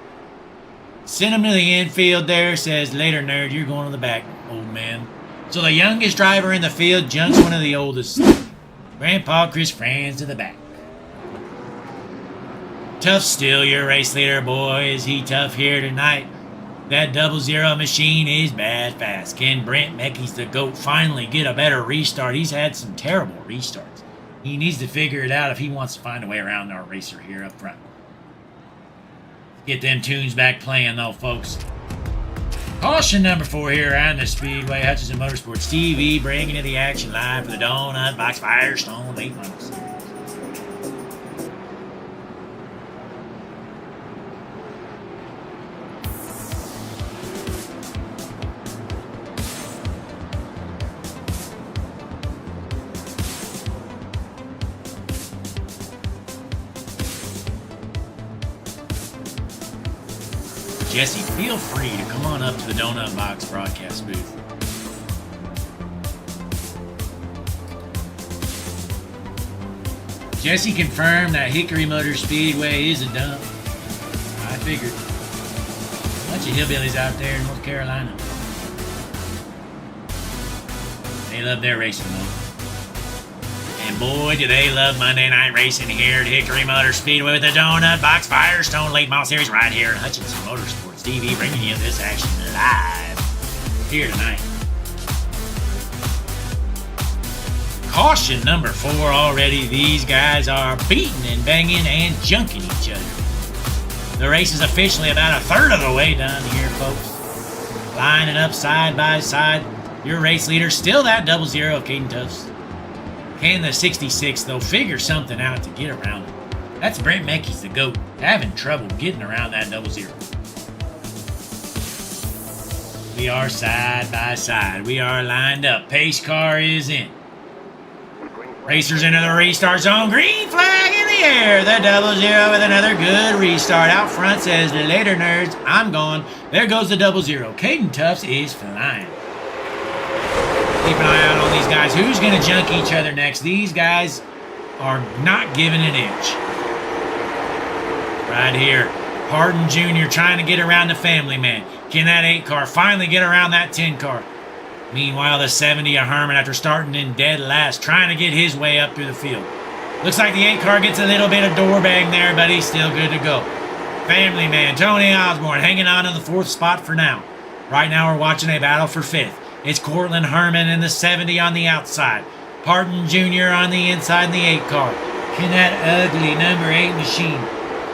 Sent him to the infield there. Says, later, nerd, you're going to the back, old man. So the youngest driver in the field junks one of the oldest. Grandpa Chris Franz to the back. Tuff still your race leader, boy. Is he tough here tonight? That 0-0 machine is bad fast. Can Brent Mackey's the GOAT finally get a better restart? He's had some terrible restarts. He needs to figure it out if he wants to find a way around our racer here up front. Get them tunes back playing though, folks. Caution number 4 here around the Speedway. Hutchinson Motorsports TV bringing you the action live for the Donut Box Firestone late models. Jesse, feel free to come on up to the Donut Box broadcast booth. Jesse confirmed that Hickory Motor Speedway is a dump. I figured. A bunch of hillbillies out there in North Carolina. They love their racing though. And boy, do they love Monday night racing here at Hickory Motor Speedway with the Donut Box Firestone Late Model Series right here at Hutchinson Motorsports TV, bringing you this action live here tonight. Caution number 4 already. These guys are beating and banging and junking each other. The race is officially about a third of the way done here, folks. Lining up side by side. Your race leader, still that 00 of Caden Tuffs. Can the 66, though, figure something out to get around it? That's Brent Mecky's the GOAT, having trouble getting around that 00. We are side by side. We are lined up. Pace car is in. Racers into the restart zone. Green flag in the air. The 00 with another good restart. Out front says, later nerds, I'm gone. There goes the 00. Caden Tuffs is flying. Keep an eye out on these guys. Who's going to junk each other next? These guys are not giving an inch. Right here. Hardin Jr. trying to get around the family man. Can that 8 car finally get around that 10 car? Meanwhile, the 70 of Herman, after starting in dead last, trying to get his way up through the field. Looks like the 8 car gets a little bit of door bang there, but he's still good to go. Family man, Tony Osborne, hanging on to the 4th spot for now. Right now, we're watching a battle for 5th. It's Cortland Herman and the 70 on the outside. Hardin Jr. on the inside in the 8 car. Can that ugly number 8 machine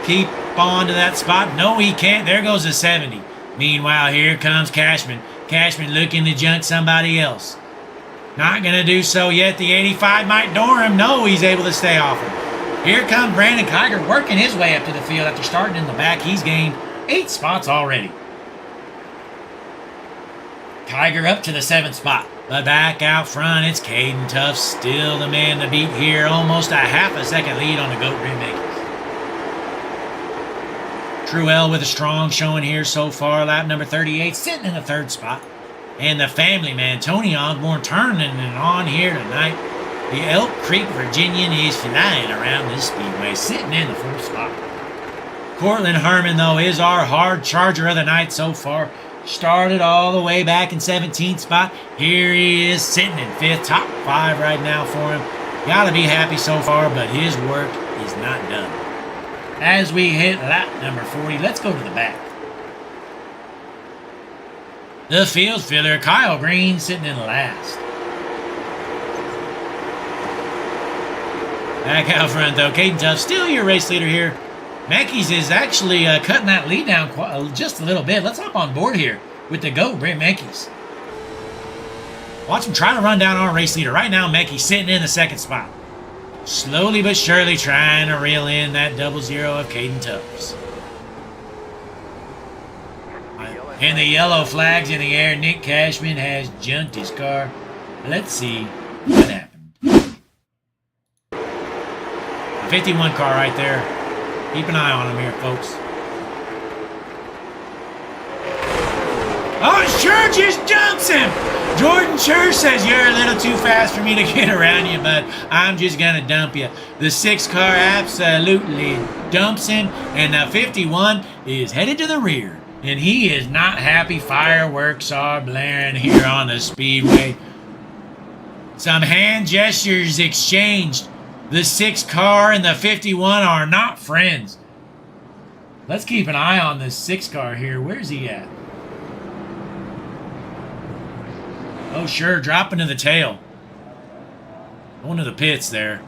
keep on to that spot? No, he can't. There goes the 70. Meanwhile, here comes Cashman. Cashman looking to junk somebody else. Not going to do so yet. The 85 might door him. No, he's able to stay off him. Here comes Brandon Kiger working his way up to the field after starting in the back. He's gained 8 spots already. Kiger up to the 7th spot. But back out front, it's Caden Tuffs, still the man to beat here. Almost a half a second lead on the GOAT Rainmakers. Truel with a strong showing here so far. Lap number 38, sitting in the 3rd spot. And the family man, Tony Osborne, turning it on here tonight. The Elk Creek Virginian is flying around this speedway, sitting in the 4th spot. Cortland Herman, though, is our hard charger of the night so far. Started all the way back in 17th spot. Here he is sitting in 5th, top 5 right now for him. Gotta be happy so far, but his work is not done. As we hit lap number 40, let's go to the back. The field filler, Kyle Green, sitting in last. Back out front, though, Caden Tuffs, still your race leader here. Mackey's is actually cutting that lead down just a little bit. Let's hop on board here with the GOAT, Brent Mackey's. Watch him try to run down our race leader. Right now, Mackey's sitting in the 2nd spot. Slowly but surely trying to reel in that 00 of Caden Tuffs. And the yellow flag's in the air. Nick Cashman has junked his car. Let's see what happened. The 51 car right there. Keep an eye on him here, folks. Oh, Sure just jumps him. Jordan Sure says, you're a little too fast for me to get around you, but I'm just going to dump you. The 6 car absolutely dumps him, and the 51 is headed to the rear. And he is not happy. Fireworks are blaring here on the speedway. Some hand gestures exchanged. The 6 car and the 51 are not friends. Let's keep an eye on this 6 car here. Where's he at? Oh, Sure, dropping to the tail. Going to the pits there.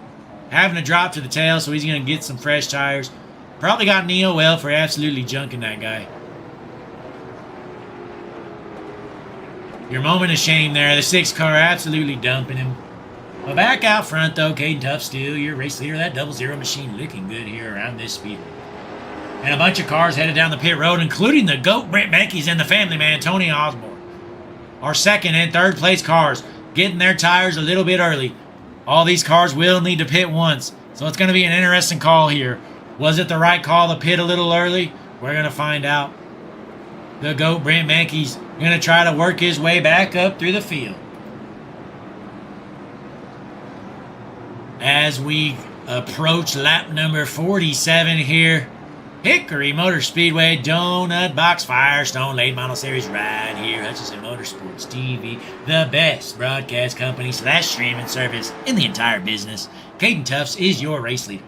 Having to drop to the tail, so he's going to get some fresh tires. Probably got an EOL for absolutely junking that guy. Your moment of shame there. The 6 car absolutely dumping him. But back out front, though, Caden Tuffs still your race leader. That 00 machine looking good here around this speed. And a bunch of cars headed down the pit road, including the GOAT, Brent Mackey's, and the family man, Tony Osborne. Our 2nd and 3rd place cars getting their tires a little bit early. All these cars will need to pit once. So it's going to be an interesting call here. Was it the right call to pit a little early? We're going to find out. The GOAT, Brent Mackey's, going to try to work his way back up through the field. As we approach lap number 47 here Hickory Motor Speedway, Donut Box, Firestone, late model series right here. Hutchinson Motorsports TV, the best broadcast company / streaming service in the entire business. Caden Tufts is your race leader.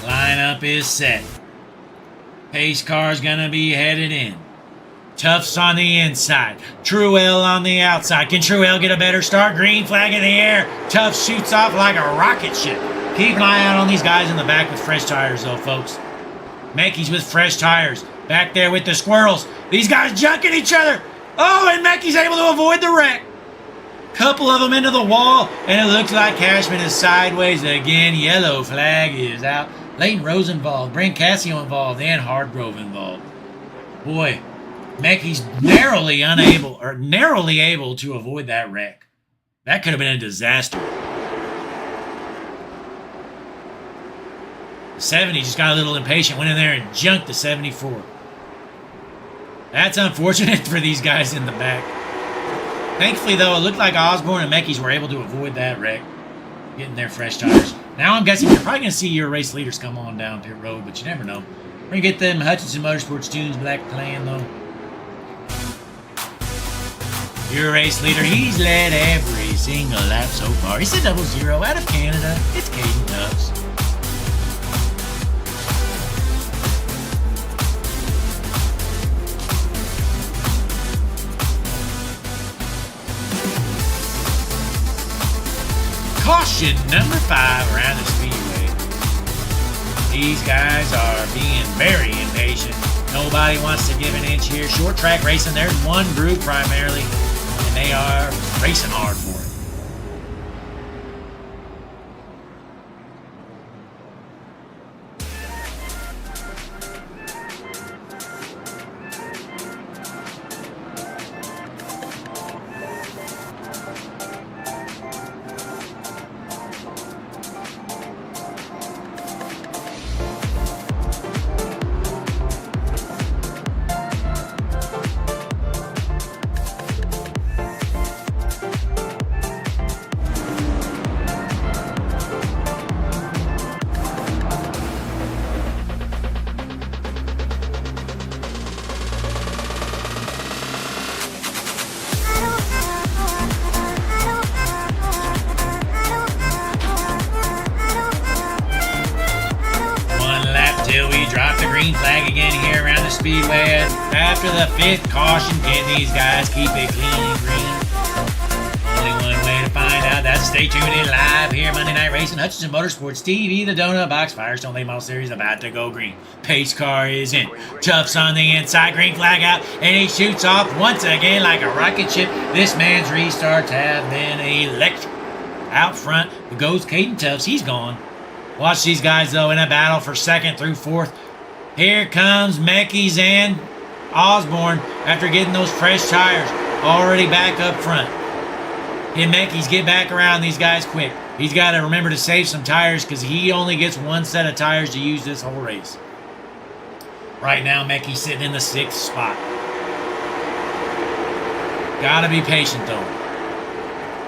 Lineup is set. Pace car's gonna be headed in. Tufts on the inside. Truell on the outside. Can Truell get a better start? Green flag in the air. Tufts shoots off like a rocket ship. Keep an eye out on these guys in the back with fresh tires, though, folks. Mecky's with fresh tires. Back there with the squirrels. These guys junking each other. Oh, and Mecky's able to avoid the wreck. Couple of them into the wall, and it looks like Cashman is sideways again. Yellow flag is out. Leighton Rose involved, Brent Cassio involved, and Hardgrove involved. Boy, Mecky's narrowly able to avoid that wreck. That could have been a disaster. The 70 just got a little impatient, went in there and junked the 74. That's unfortunate for these guys in the back. Thankfully, though, it looked like Osborne and Mecky's were able to avoid that wreck, getting their fresh tires. Now I'm guessing you're probably going to see your race leaders come on down pit road, but you never know. We're going to get them Hutchinson Motorsports tunes back playing, though. Your race leader, he's led every single lap so far. He's a 00 out of Canada. It's Caden Tufts. Caution number 5 around the Speedway. These guys are being very impatient. Nobody wants to give an inch here. Short track racing, there's one group primarily, and they are racing hard for it. Drop the green flag again here around the Speedway. After the 5th caution, can these guys keep it clean and green? Only one way to find out. That's stay tuned in live here Monday Night Racing. Hutchinson Motorsports TV, the Donut Box, Firestone late model series about to go green. Pace car is in. Tufts on the inside, green flag out, and he shoots off once again like a rocket ship. This man's restarts have been electric. Out front goes Caden Tufts. He's gone. Watch these guys, though, in a battle for 2nd through 4th. Here comes Mecky's and Osborne after getting those fresh tires already back up front. And Mecky's get back around these guys quick. He's got to remember to save some tires because he only gets one set of tires to use this whole race. Right now, Mecky's sitting in the 6th spot. Gotta be patient, though.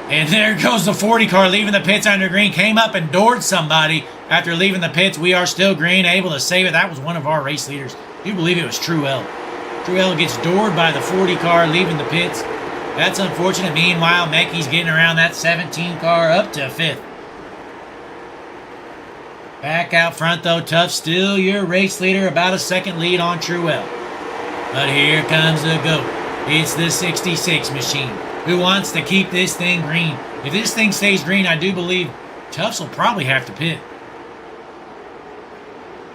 And there goes the 40 car leaving the pits under green. Came up and doored somebody after leaving the pits. We are still green, able to save it. That was one of our race leaders. Do you believe it was Truell? Truell gets doored by the 40 car leaving the pits. That's unfortunate. Meanwhile, Mecky's getting around that 17 car up to 5th. Back out front, though, Tufts still your race leader. About a 2nd lead on Truell. But here comes the GOAT. It's the 66 machine, who wants to keep this thing green. If this thing stays green, I do believe Tufts will probably have to pit.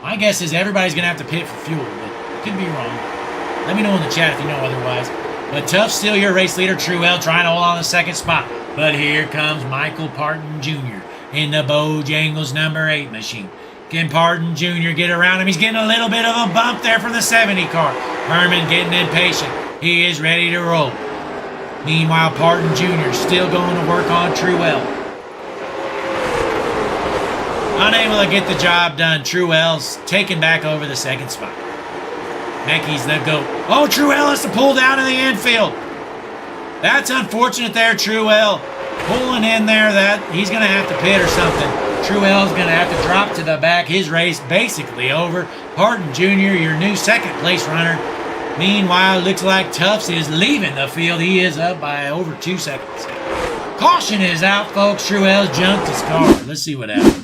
My guess is everybody's going to have to pit for fuel, but I could be wrong. Let me know in the chat if you know otherwise. But Tufts still your race leader. Truell trying to hold on the 2nd spot. But here comes Michael Parton Jr. in the Bojangles number 8 machine. Can Parton Jr. get around him? He's getting a little bit of a bump there from the 70 car. Herman getting impatient. He is ready to roll. Meanwhile, Parton Jr. still going to work on Truell. Unable to get the job done, Truell's taken back over the second spot. Mackey's the GOAT. Oh, Truell has to pull down in the infield. That's unfortunate there, Truell. Pulling in there, that he's going to have to pit or something. Truell's going to have to drop to the back. His race basically over. Parton Jr., your new second place runner. Meanwhile, it looks like Tufts is leaving the field. He is up by over 2 seconds. Caution is out, folks. Truell's junked his car. Let's see what happens.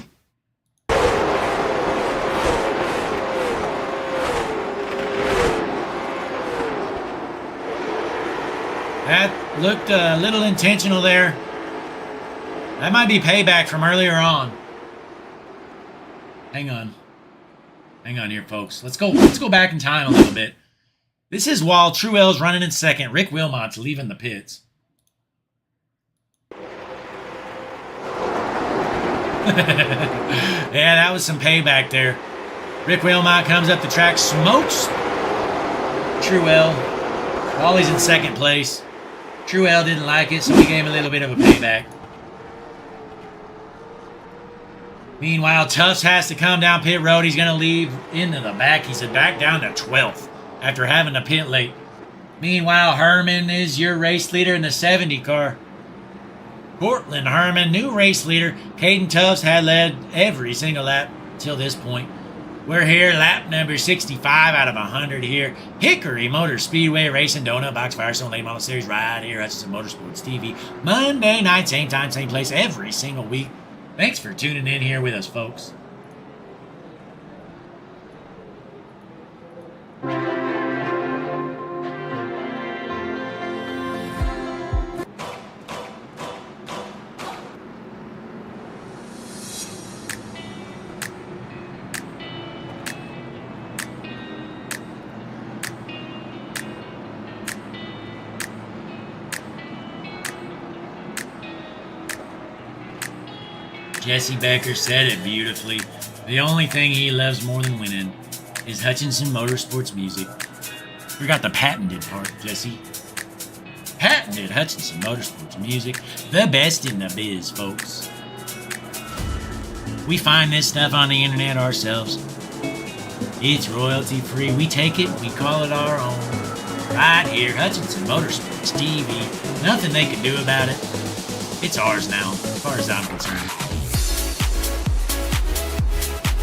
That looked a little intentional there. That might be payback from earlier on. Hang on. Hang on here, folks. Let's go back in time a little bit. This is while Truell's running in second. Rick Wilmot's leaving the pits. Yeah, that was some payback there. Rick Wilmot comes up the track, smokes Truell while he's in second place. Truell didn't like it, so he gave him a little bit of a payback. Meanwhile, Tufts has to come down pit road. He's going to leave into the back. He's back down to 12th after having to pit late. Meanwhile, Herman is your race leader in the 70 car. Cortland Herman, new race leader. Caden Tufts had led every single lap till this point. We're here, lap number 65 out of 100 here. Hickory Motor Speedway Racing Donut Box Firestone Late Model Series right here, Hutchinson Motorsports TV. Monday night, same time, same place, every single week. Thanks for tuning in here with us, folks. Jesse Becker said it beautifully. The only thing he loves more than winning is Hutchinson Motorsports music. We got the patented part, Jesse. Patented Hutchinson Motorsports music. The best in the biz, folks. We find this stuff on the internet ourselves. It's royalty free. We take it, we call it our own. Right here, Hutchinson Motorsports TV. Nothing they can do about it. It's ours now, as far as I'm concerned.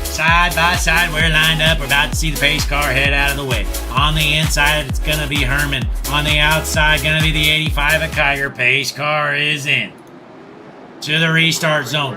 Side by side, we're lined up. We're about to see the pace car head out of the way. On the inside, it's going to be Herman. On the outside, going to be the 85 of Kiger. Pace car is in to the restart zone.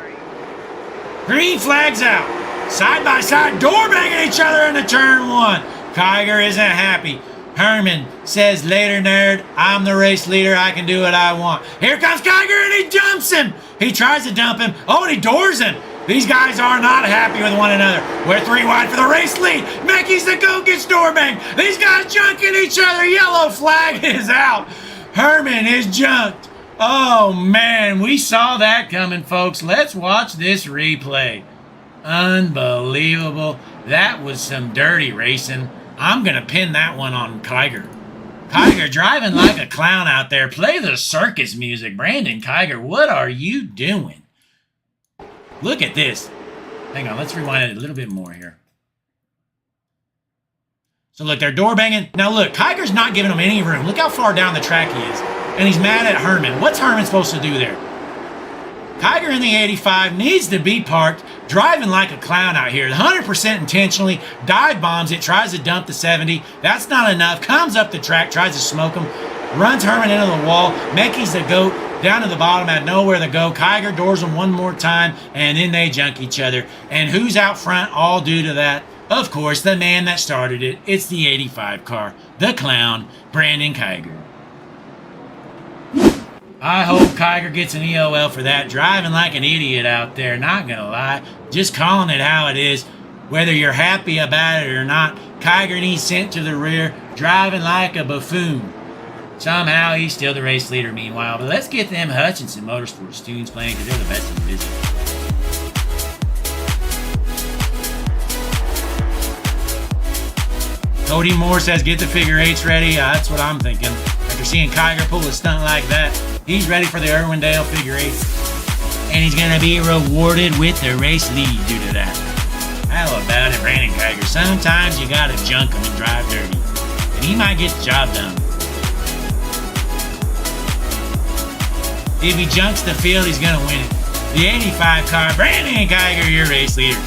Green flags out. Side by side, door banging each other into turn one. Kiger isn't happy. Herman says, later, nerd, I'm the race leader. I can do what I want. Here comes Kiger, and he dumps him. He tries to dump him. Oh, and he doors him. These guys are not happy with one another. We're 3 wide for the race lead. Mackey's the GOAT, gets door banged. These guys junking each other. Yellow flag is out. Herman is junked. Oh, man, we saw that coming, folks. Let's watch this replay. Unbelievable. That was some dirty racing. I'm going to pin that one on Kiger. Kiger driving like a clown out there. Play the circus music. Brandon Kiger, what are you doing? Look at this. Hang on, let's rewind it a little bit more here. So look, they're door banging. Now look, Kiger's not giving them any room. Look how far down the track he is. And he's mad at Herman. What's Herman supposed to do there? Kiger in the 85 needs to be parked, driving like a clown out here. 100% intentionally, dive bombs it, tries to dump the 70. That's not enough. Comes up the track, tries to smoke him. Runs Herman into the wall. Mackey's the GOAT. Down to the bottom, had nowhere to go. Kiger doors them one more time, and then they junk each other. And who's out front all due to that? Of course, the man that started it. It's the 85 car. The clown, Brandon Kiger. I hope Kiger gets an EOL for that. Driving like an idiot out there, not gonna lie. Just calling it how it is. Whether you're happy about it or not, Kiger needs sent to the rear, driving like a buffoon. Somehow he's still the race leader meanwhile. But let's get them Hutchinson Motorsports tunes playing because they're the best in the business. Cody Moore says, get the figure eights ready. That's what I'm thinking. I After seeing Kiger pull a stunt like that, he's ready for the Irwindale figure 8. And he's going to be rewarded with the race lead due to that. How about it, Brandon Kiger? Sometimes you got to junk him and drive dirty. And he might get the job done. If he junks the field, he's going to win it. The 85 car, Brandon Kiger, your race leader.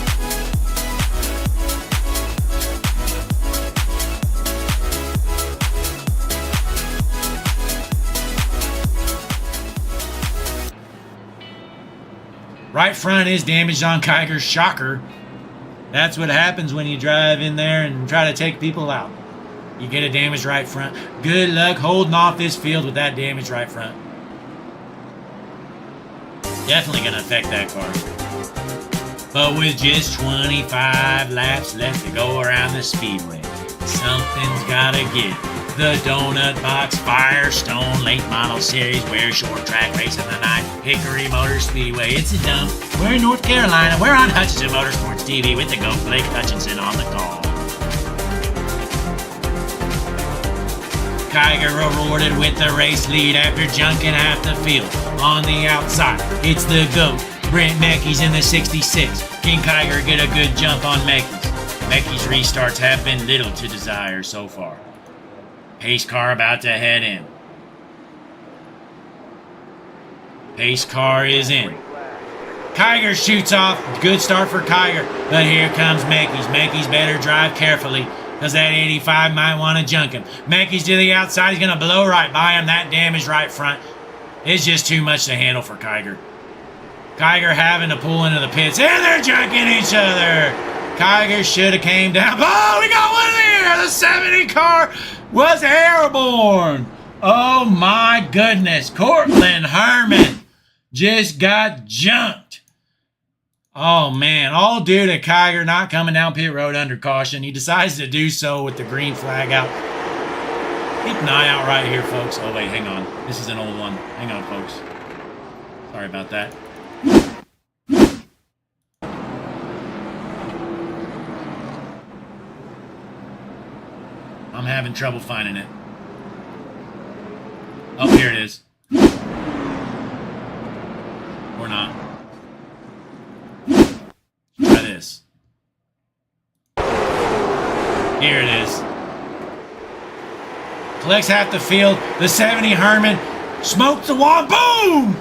Right front is damaged on Kiger's shocker. That's what happens when you drive in there and try to take people out. You get a damaged right front. Good luck holding off this field with that damaged right front. Definitely going to affect that car. But with just 25 laps left to go around the Speedway, something's got to give. The Donut Box Firestone Late Model Series Wear Short Track Race of the Night, Hickory Motor Speedway. It's a dump. We're in North Carolina. We're on Hutchinson Motorsports TV with the GOAT Blake Hutchinson on the call. Kiger rewarded with the race lead after junking half the field. On the outside, it's the GOAT, Brent Mecky's in the 66. Can Kiger get a good jump on Mecky's? Mecky's restarts have been little to desire so far. Pace car about to head in. Pace car is in. Kiger shoots off. Good start for Kiger. But here comes Mecky's. Mecky's better drive carefully, because that 85 might want to junk him. Mecky's to the outside. He's going to blow right by him. That damaged right front is just too much to handle for Kiger. Kiger having to pull into the pits. And they're junking each other. Kiger should have came down. Oh, we got one here. The 70 car was airborne. Oh, my goodness. Cortland Herman just got junked. Oh, man. All due to Kiger not coming down pit road under caution. He decides to do so with the green flag out. Keep an eye out right here, folks. Oh, wait. Hang on. This is an old one. Hang on, folks. Sorry about that. I'm having trouble finding it. Oh, here it is. Or not. Try this. Here it is. Collects half the field. The 70 Herman smokes the wall. Boom!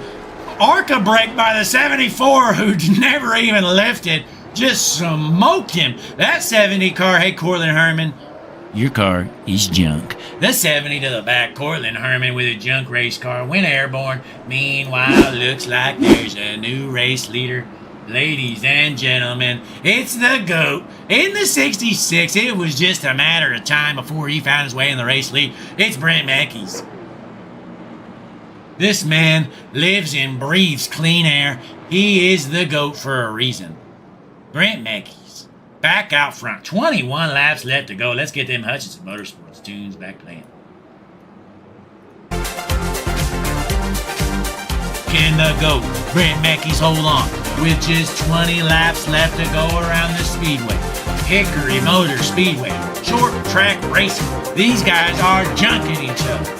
Arca brake by the 74 who never even lifted. Just smoked him. That 70 car, hey, Cortland Herman, your car is junk. The 70 to the back, Cortland Herman with a junk race car went airborne. Meanwhile, looks like there's a new race leader. Ladies and gentlemen, it's the GOAT. In the 66, it was just a matter of time before he found his way in the race lead. It's Brent Mecky's. This man lives and breathes clean air. He is the GOAT for a reason. Brent Mecky's. Back out front. 21 laps left to go. Let's get them Hutchinson Motorsports tunes back playing. Can the GOAT, Brent Mecky's, hold on? With just 20 laps left to go around the Speedway. Hickory Motor Speedway. Short track racing. These guys are junking each other.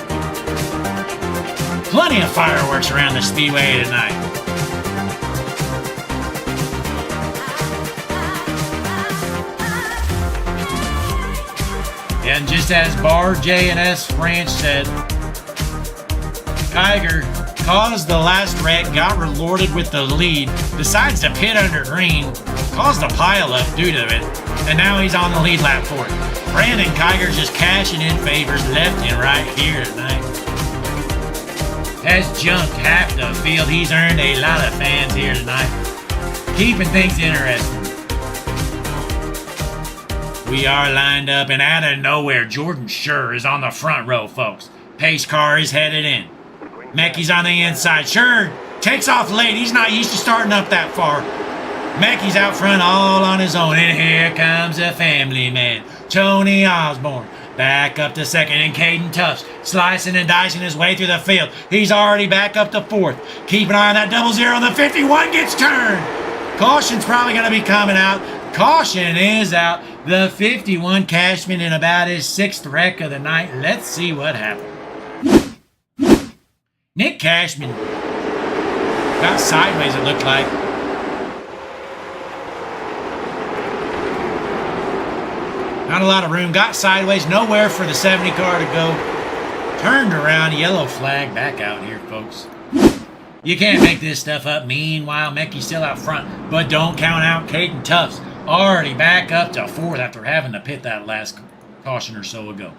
Plenty of fireworks around the Speedway tonight. And just as Bar J&S Ranch said, Kiger caused the last wreck, got rewarded with the lead, decides to pit under green, caused a pileup due to it, and now he's on the lead lap for it. Brandon Kiger just cashing in favors left and right here tonight. Has junked half the field. He's earned a lot of fans here tonight. Keeping things interesting. We are lined up, and out of nowhere, Jordan Schur is on the front row, folks. Pace car is headed in. Mecky's on the inside. Schur takes off late. He's not used to starting up that far. Mecky's out front all on his own, and here comes a family man. Tony Osborne back up to second, and Caden Tufts slicing and dicing his way through the field. He's already back up to fourth. Keep an eye on that 00. The 51 gets turned. Caution's probably going to be coming out. Caution is out. The 51 Cashman in about his 6th wreck of the night. Let's see what happens. Nick Cashman got sideways, it looked like. Not a lot of room. Got sideways. Nowhere for the 70 car to go. Turned around. Yellow flag back out here, folks. You can't make this stuff up. Meanwhile, Mecky's still out front. But don't count out Caden Tufts. Already back up to 4th after having to pit that last caution or so ago.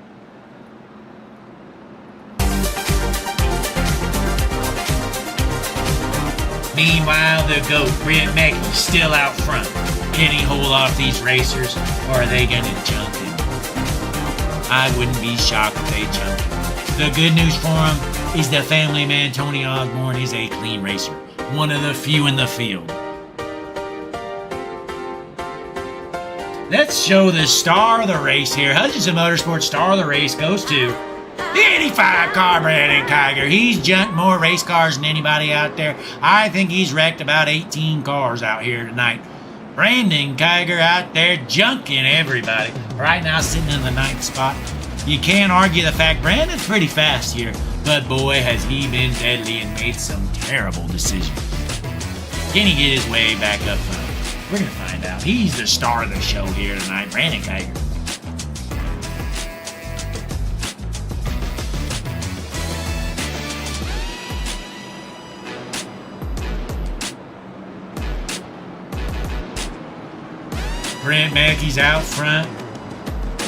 Meanwhile, the GOAT, Brent Mackey, still out front. Can he hold off these racers, or are they going to jump him? I wouldn't be shocked if they jump him. The good news for him is the family man, Tony Osborne, is a clean racer. One of the few in the field. Let's show the star of the race here. Hutchinson Motorsports star of the race goes to the 85 car, Brandon Kiger. He's junked more race cars than anybody out there. I think he's wrecked about 18 cars out here tonight. Brandon Kiger out there junking everybody. Right now sitting in the 9th spot. You can't argue the fact Brandon's pretty fast here, but boy has he been deadly and made some terrible decisions. Can he get his way back up front? We're going to find out. He's the star of the show here tonight, Brandon Kiger. Brent Mackey's out front.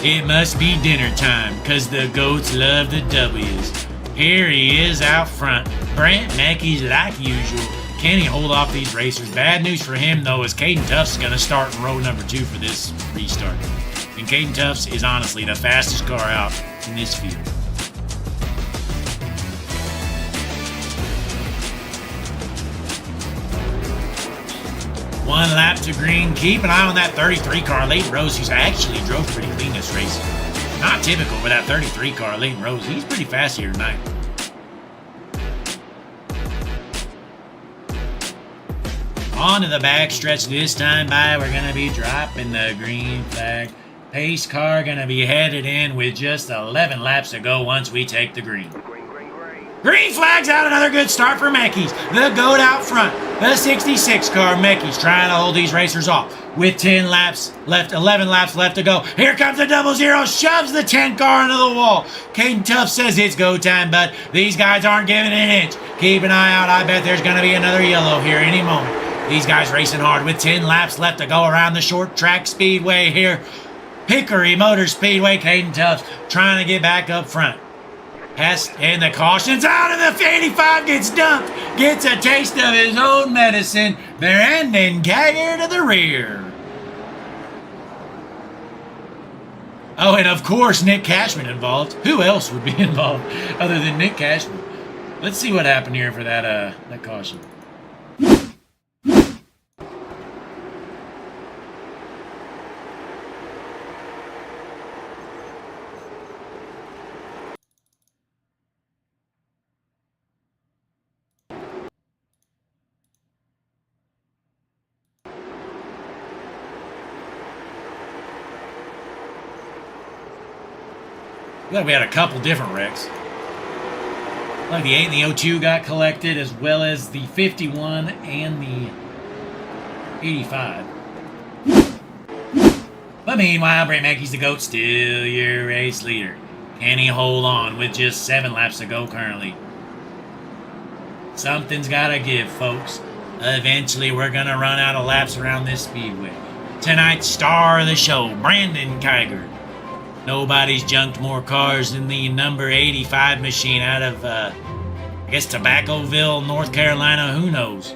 It must be dinner time, because the GOATs love the W's. Here he is out front. Brent Mackey's like usual. Can he hold off these racers? Bad news for him, though, is Caden Tufts is going to start in row number 2 for this restart. And Caden Tufts is honestly the fastest car out in this field. One lap to green. Keep an eye on that 33 car, Leighton Rose, who's actually drove pretty clean this race. Not typical with that 33 car, Leighton Rose. He's pretty fast here tonight. On to the back stretch this time by. We're going to be dropping the green flag. Pace car going to be headed in with just 11 laps to go once we take the green. Green flag's out, another good start for Mackey's. The GOAT out front. The 66 car, Mackey's trying to hold these racers off. With 10 laps left, 11 laps left to go. Here comes the 00, shoves the 10 car into the wall. Caden Tufts says it's go time, but these guys aren't giving an inch. Keep an eye out. I bet there's going to be another yellow here any moment. These guys racing hard with 10 laps left to go around the short track speedway here. Hickory Motor Speedway, Caden Tufts trying to get back up front. And the caution's out, and the 85 gets dumped. Gets a taste of his own medicine. Brandon Kiger to the rear. Oh, and of course, Nick Cashman involved. Who else would be involved other than Nick Cashman? Let's see what happened here for that caution. We had a couple different wrecks. Like the 8 and the 02 got collected, as well as the 51 and the 85. But meanwhile, Brent Mackey's the GOAT, still your race leader. Can he hold on with just 7 laps to go currently? Something's got to give, folks. Eventually, we're going to run out of laps around this speedway. Tonight's star of the show, Brandon Kiger. Nobody's junked more cars than the number 85 machine out of, I guess, Tobaccoville, North Carolina. Who knows?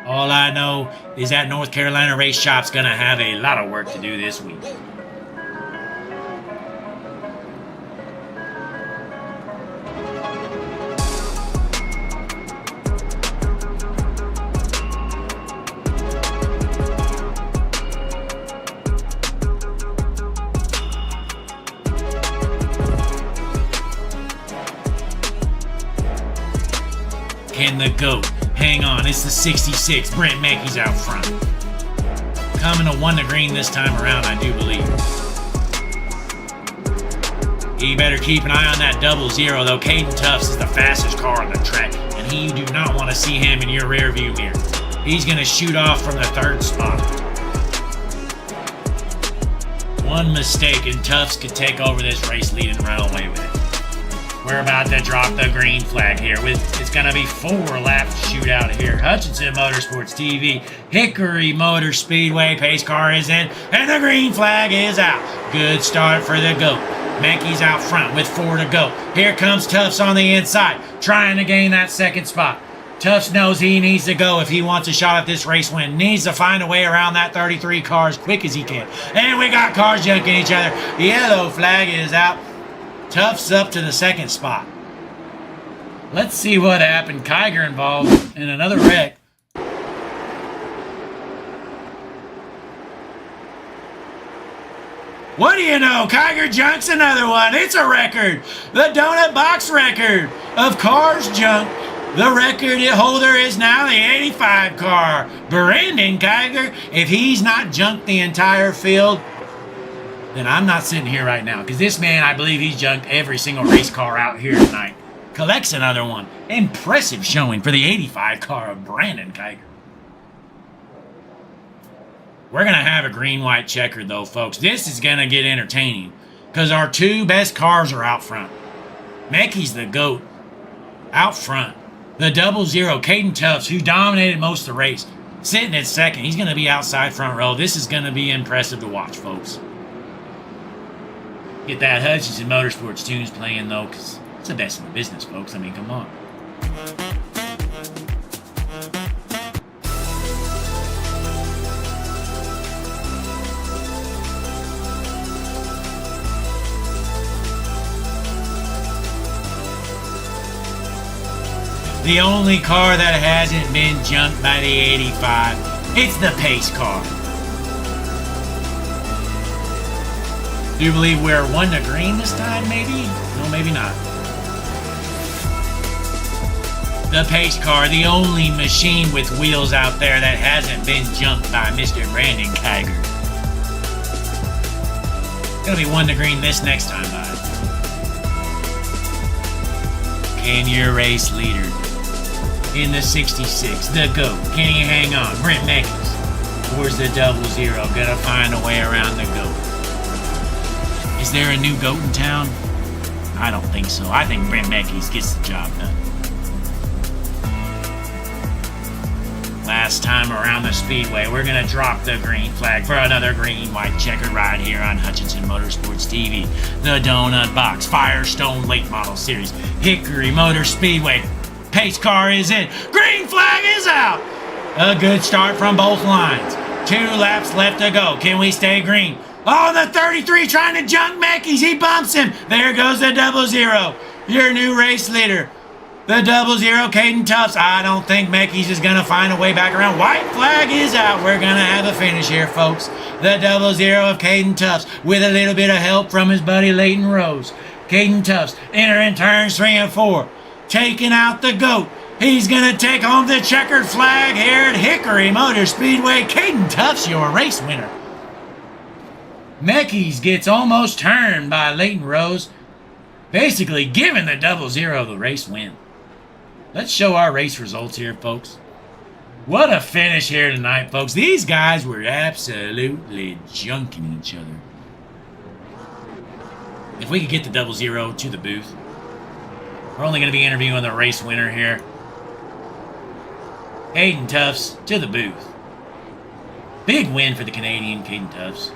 All I know is that North Carolina race shop's going to have a lot of work to do this week. Can the GOAT hang on? It's the 66. Brent Mackey's out front. Coming to 1 to green this time around, I do believe. You better keep an eye on that 00, though. Caden Tufts is the fastest car on the track, and you do not want to see him in your rear view mirror. He's going to shoot off from the 3rd spot. One mistake, and Tufts could take over this race lead and run away with it. We're about to drop the green flag here. It's going to be 4-lap shootout here. Hutchinson Motorsports TV, Hickory Motor Speedway. Pace car is in, and the green flag is out. Good start for the GOAT. Mackey's out front with 4 to go. Here comes Tufts on the inside, trying to gain that 2nd spot. Tufts knows he needs to go if he wants a shot at this race win. Needs to find a way around that 33 car as quick as he can. And we got cars junking each other. Yellow flag is out. Tufts up to the 2nd spot. Let's see what happened. Kiger involved in another wreck. What do you know? Kiger junks another one. It's a record. The donut box record of cars junked. The record holder is now the 85 car. Brandon Kiger. If he's not junked the entire field, then I'm not sitting here right now. Because this man, I believe he's junked every single race car out here tonight. Collects another one. Impressive showing for the 85 car of Brandon Kiger. We're going to have a green-white checker, though, folks. This is going to get entertaining because our 2 best cars are out front. Mackey's the GOAT out front. The 00, Caden Tufts, who dominated most of the race, sitting at 2nd. He's going to be outside front row. This is going to be impressive to watch, folks. Get that Hutchinson Motorsports tunes playing, though, because it's the best in the business, folks. I mean, come on. The only car that hasn't been junked by the 85, it's the pace car. Do you believe we're 1 to green this time, maybe? No, maybe not. The pace car, the only machine with wheels out there that hasn't been junked by Mr. Brandon Kiger. Gonna be 1 to green this next time, bud. Can your race leader in the 66, the GOAT, can he hang on? Brent Mackey's. Where's the 00? Gonna find a way around the GOAT. Is there a new GOAT in town? I don't think so. I think Brent Mackey's gets the job done. Last time around the Speedway, we're going to drop the green flag for another green-white checkered ride here on Hutchinson Motorsports TV. The Donut Box Firestone Late Model Series, Hickory Motor Speedway. Pace car is in. Green flag is out. A good start from both lines. 2 laps left to go. Can we stay green? Oh, the 33 trying to junk Mackey's. He bumps him. There goes the 00. Your new race leader. The 00, Caden Tufts. I don't think Mackey's is going to find a way back around. White flag is out. We're going to have a finish here, folks. The 00 of Caden Tufts with a little bit of help from his buddy Leighton Rose. Caden Tufts entering turns 3 and 4. Taking out the GOAT. He's going to take home the checkered flag here at Hickory Motor Speedway. Caden Tufts, your race winner. Mackey's gets almost turned by Leighton Rose, basically giving the 00 the race win. Let's show our race results here, folks. What a finish here tonight, folks. These guys were absolutely junking each other. If we could get the 00 to the booth. We're only going to be interviewing the race winner here. Caden Tufts to the booth. Big win for the Canadian Caden Tufts.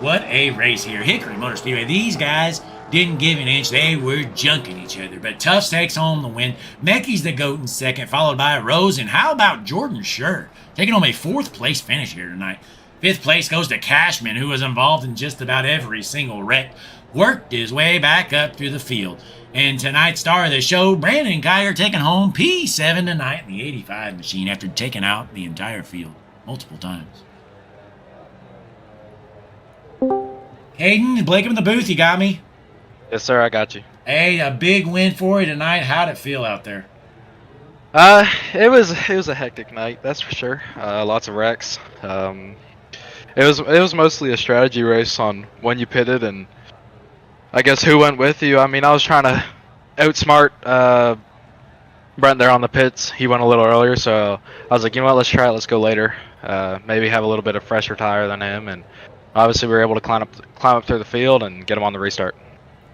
What a race here. Hickory Motor Speedway. These guys didn't give an inch. They were junking each other. But Tufts takes home the win. Mackey's the GOAT in 2nd, followed by Rose. And how about Jordan Schur taking home a 4th place finish here tonight? 5th place goes to Cashman, who was involved in just about every single wreck. Worked his way back up through the field. And tonight's star of the show, Brandon Kiger, taking home P7 tonight in the 85 machine after taking out the entire field multiple times. Hayden, Blake in the booth, you got me? Yes, sir, I got you. Hey, a big win for you tonight. How'd it feel out there? It was a hectic night, that's for sure. Lots of wrecks. It was mostly a strategy race on when you pitted and I guess who went with you? I mean, I was trying to outsmart Brent there on the pits. He went a little earlier, so I was like, you know what, let's try it. Let's go later. Maybe have a little bit of fresher tire than him, and obviously we were able to climb up through the field and get him on the restart.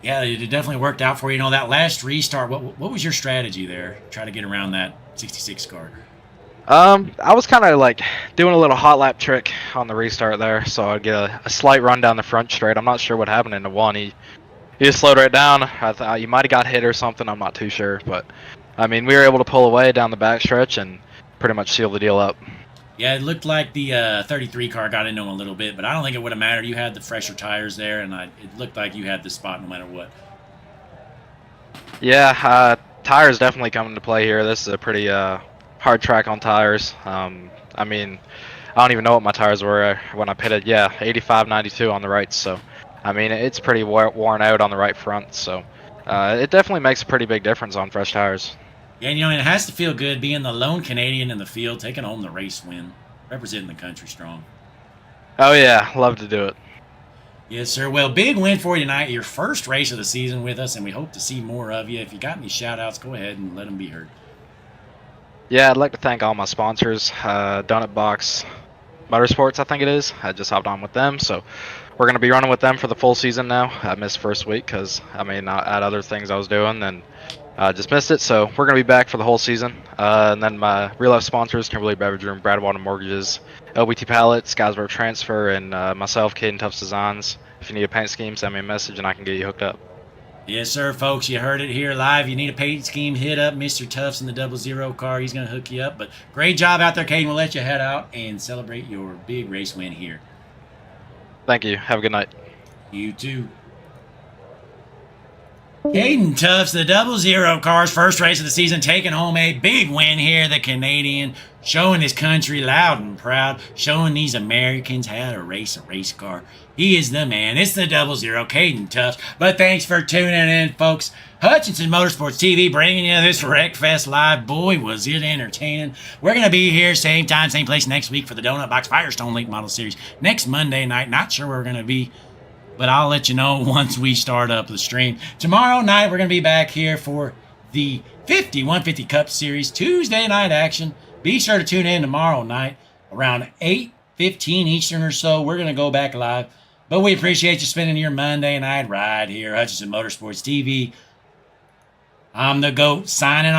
Yeah, it definitely worked out for you. You know, that last restart, what was your strategy there? Try to get around that 66 car. I was kind of like doing a little hot lap trick on the restart there, so I'd get a slight run down the front straight. I'm not sure what happened in the one. He just slowed right down. I thought you might have got hit or something. I'm not too sure, but I mean, we were able to pull away down the back stretch and pretty much seal the deal up. Yeah, it looked like the 33 car got into him a little bit, but I don't think it would have mattered. You had the fresher tires there, and it looked like you had the spot no matter what. Yeah, tires definitely come into play here. This is a pretty hard track on tires. I mean, I don't even know what my tires were when I pitted. Yeah, 85/92 on the right. So, I mean, it's pretty worn out on the right front. So, it definitely makes a pretty big difference on fresh tires. Yeah, and, you know, it has to feel good being the lone Canadian in the field, taking home the race win, representing the country strong. Oh yeah, love to do it. Yes, sir. Well, big win for you tonight. Your first race of the season with us, and we hope to see more of you. If you got any shout-outs, go ahead and let them be heard. Yeah, I'd like to thank all my sponsors. Donut Box Motorsports, I think it is. I just hopped on with them, so we're going to be running with them for the full season now. I missed first week because, I mean, I had other things I was doing and just missed it. So we're going to be back for the whole season. And then my real life sponsors, Kimberly Beverage Room, Bradwater Mortgages, LBT Pallets, Scottsboro Transfer, and myself, Caden Tufts Designs. If you need a paint scheme, send me a message and I can get you hooked up. Yes, sir, folks. You heard it here live. You need a paint scheme, hit up Mr. Tufts in the 00 car. He's going to hook you up. But great job out there, Caden. We'll let you head out and celebrate your big race win here. Thank you. Have a good night. You too. Caden Tufts, the 00 car's first race of the season, taking home a big win here. The Canadian showing his country loud and proud, showing these Americans how to race a race car. He is the man. It's the 00, Caden Tufts. But thanks for tuning in, folks. Hutchinson Motorsports TV bringing you this Wreckfest live. Boy, was it entertaining. We're going to be here same time, same place next week for the Donut Box Firestone Late Model Series. Next Monday night. Not sure where we're going to be, but I'll let you know once we start up the stream. Tomorrow night, we're going to be back here for the 150 Cup Series Tuesday night action. Be sure to tune in tomorrow night around 8:15 Eastern or so. We're going to go back live. But we appreciate you spending your Monday night ride here, Hutchinson Motorsports TV. I'm the GOAT signing off.